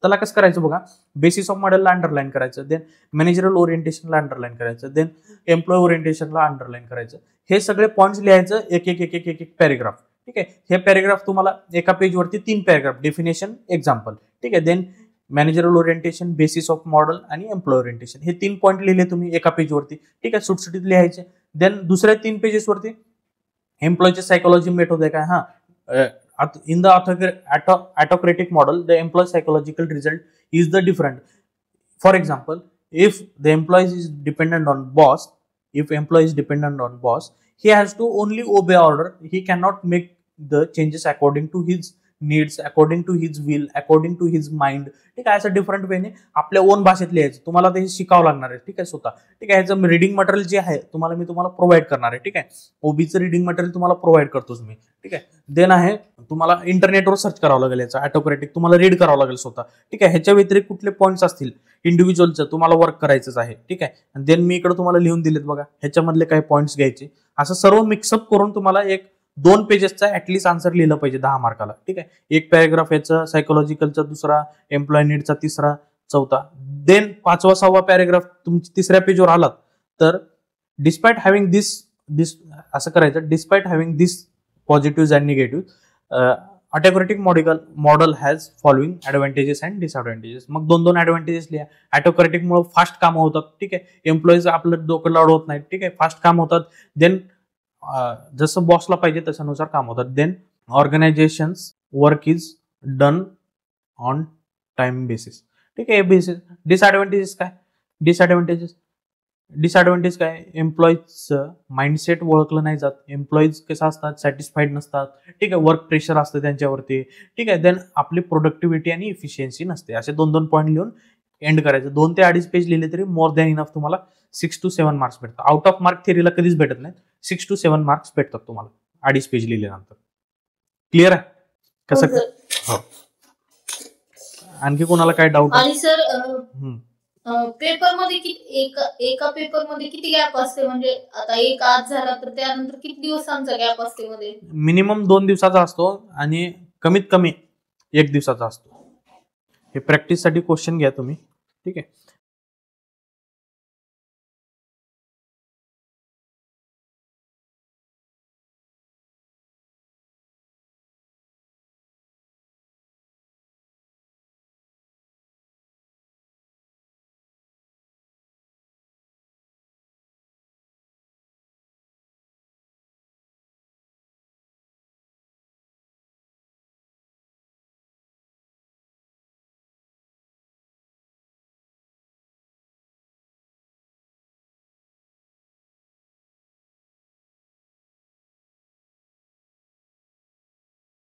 त्याला कसं करायचं बघा, basis of मॉडेलला underline करायचं, then managerial ओरिएंटेशनला underline करायचं, देन एम्प्लॉय ओरिएंटेशनला अंडरलाईन करायचं. हे सगळे पॉईंट्स लिहायचं एक एक एक एक एक एक पॅरेग्राफ. ठीक आहे, हे पॅरेग्राफ तुम्हाला एका पेजवरती 3 पॅरेग्राफ, डेफिनेशन, एक्झाम्पल. ठीक आहे, then managerial orientation, basis of model आणि एम्प्लॉय ओरिएंटेशन. हे 3 पॉईंट लिहिले तुम्ही एका पेजवरती. ठीक आहे, सुटसुटीत लिहायचे. देन दुसऱ्या 3 पेजेसवरती एम्प्लॉयची सायकोलॉजी मेट होते काय. हा, in the autocratic model the employee psychological result is the different. For example, if the employee is dependent on boss, he has to only obey order. He cannot make the changes according to his needs, according to his will, according to his mind. ठीक आहे, असं different वेने आपल्या on भाषेत लिहायचं. तुम्हाला ते शिकावं लागणार आहे. ठीक आहे, स्वतः. ठीक आहे, ह्याचं रिडिंग मटेरियल जे आहे मी तुम्हाला प्रोव्हाइड करणार आहे. ठीक आहे, ओबीचं रिडिंग मटेरियल तुम्हाला प्रोव्हाइड करतोच मी. ठीक आहे, देन आहे तुम्हाला इंटरनेटवर सर्च करावं लागेल याचं ऑटोक्रेटिक, तुम्हाला रीड करावं लागेल स्वतः. ठीक आहे, ह्याच्या व्यतिरिक्त कुठले पॉईंट्स असतील इंडिव्हिज्युअलचं तुम्हाला वर्क करायचंच आहे. ठीक आहे, देन मी इकडे तुम्हाला लिहून दिलेत बघा, ह्याच्यामधले काही पॉईंट्स घ्यायचे. असं सर्व मिक्सअप करून तुम्हाला एक 2 पेजेसचा ऍटलीस्ट आन्सर लिहिलं पाहिजे 10 मार्काला. ठीक आहे, एक पॅरेग्राफ याचा सायकोलॉजिकलचा, दुसरा एम्प्लॉय नीडचा, तिसरा, चौथा. देन 5वा 6वा पॅरेग्राफ तुमच्या तिसऱ्या पेजवर आलात तर डिस्पाइट हॅव्हिंग दिस असं करायचं. Despite having this positive and negative, autocratic model has following advantages and disadvantages. मग 2 ऍडव्हान्टेजेस लिहा. ऑटोक्रेटिक मुळे फास्ट कामं होतात. ठीक आहे, एम्प्लॉईज आपलं डोकं लावत नाहीत. ठीक आहे, फास्ट काम होतात. देन जसं बॉसला पाहिजे तशानुसार काम होतात. Then organisations work is done on time basis. ठीक आहे, बेसिस. डिसएडव्हान्टेजेस काय, डिसएडव्हान्टेज काय, एम्प्लॉईजचं माइंडसेट ओळखलं नाही जात. एम्प्लॉईज कसं असतात, सॅटिस्फाईड नसतात. ठीक आहे, वर्क प्रेशर असतं त्यांच्यावरती. ठीक आहे, देन आपली प्रोडक्टिव्हिटी आणि इफिशियन्सी नसते. असे 2 पॉईंट लिहून एंड करायचं. 2 ते 2.5 पेज लिहिले तरी मोर दॅन इनफ तुम्हाला 6 to 7 मार्क्स भेटतात. आउट ऑफ मार्क थेरीला कधीच भेटत नाही. 6 to 7 मार्क्स भेटतात तुम्हाला 2.5 पेज लिहिल्यानंतर. क्लिअर आहे कसं? हो. आणखी कोणाला काय डाऊट? आणि सर पेपर मध्ये एका पेपर मध्ये किती गॅप असते, म्हणजे आता एक आज झाला तर त्यानंतर किती दिवसांचा गॅप असते मध्ये? मिनिमम 2 दिवसाचा असतो आणि कमीत कमी 1 दिवसाचा असतो. हे प्रॅक्टिससाठी क्वेश्चन घ्या तुम्ही. ठीक आहे,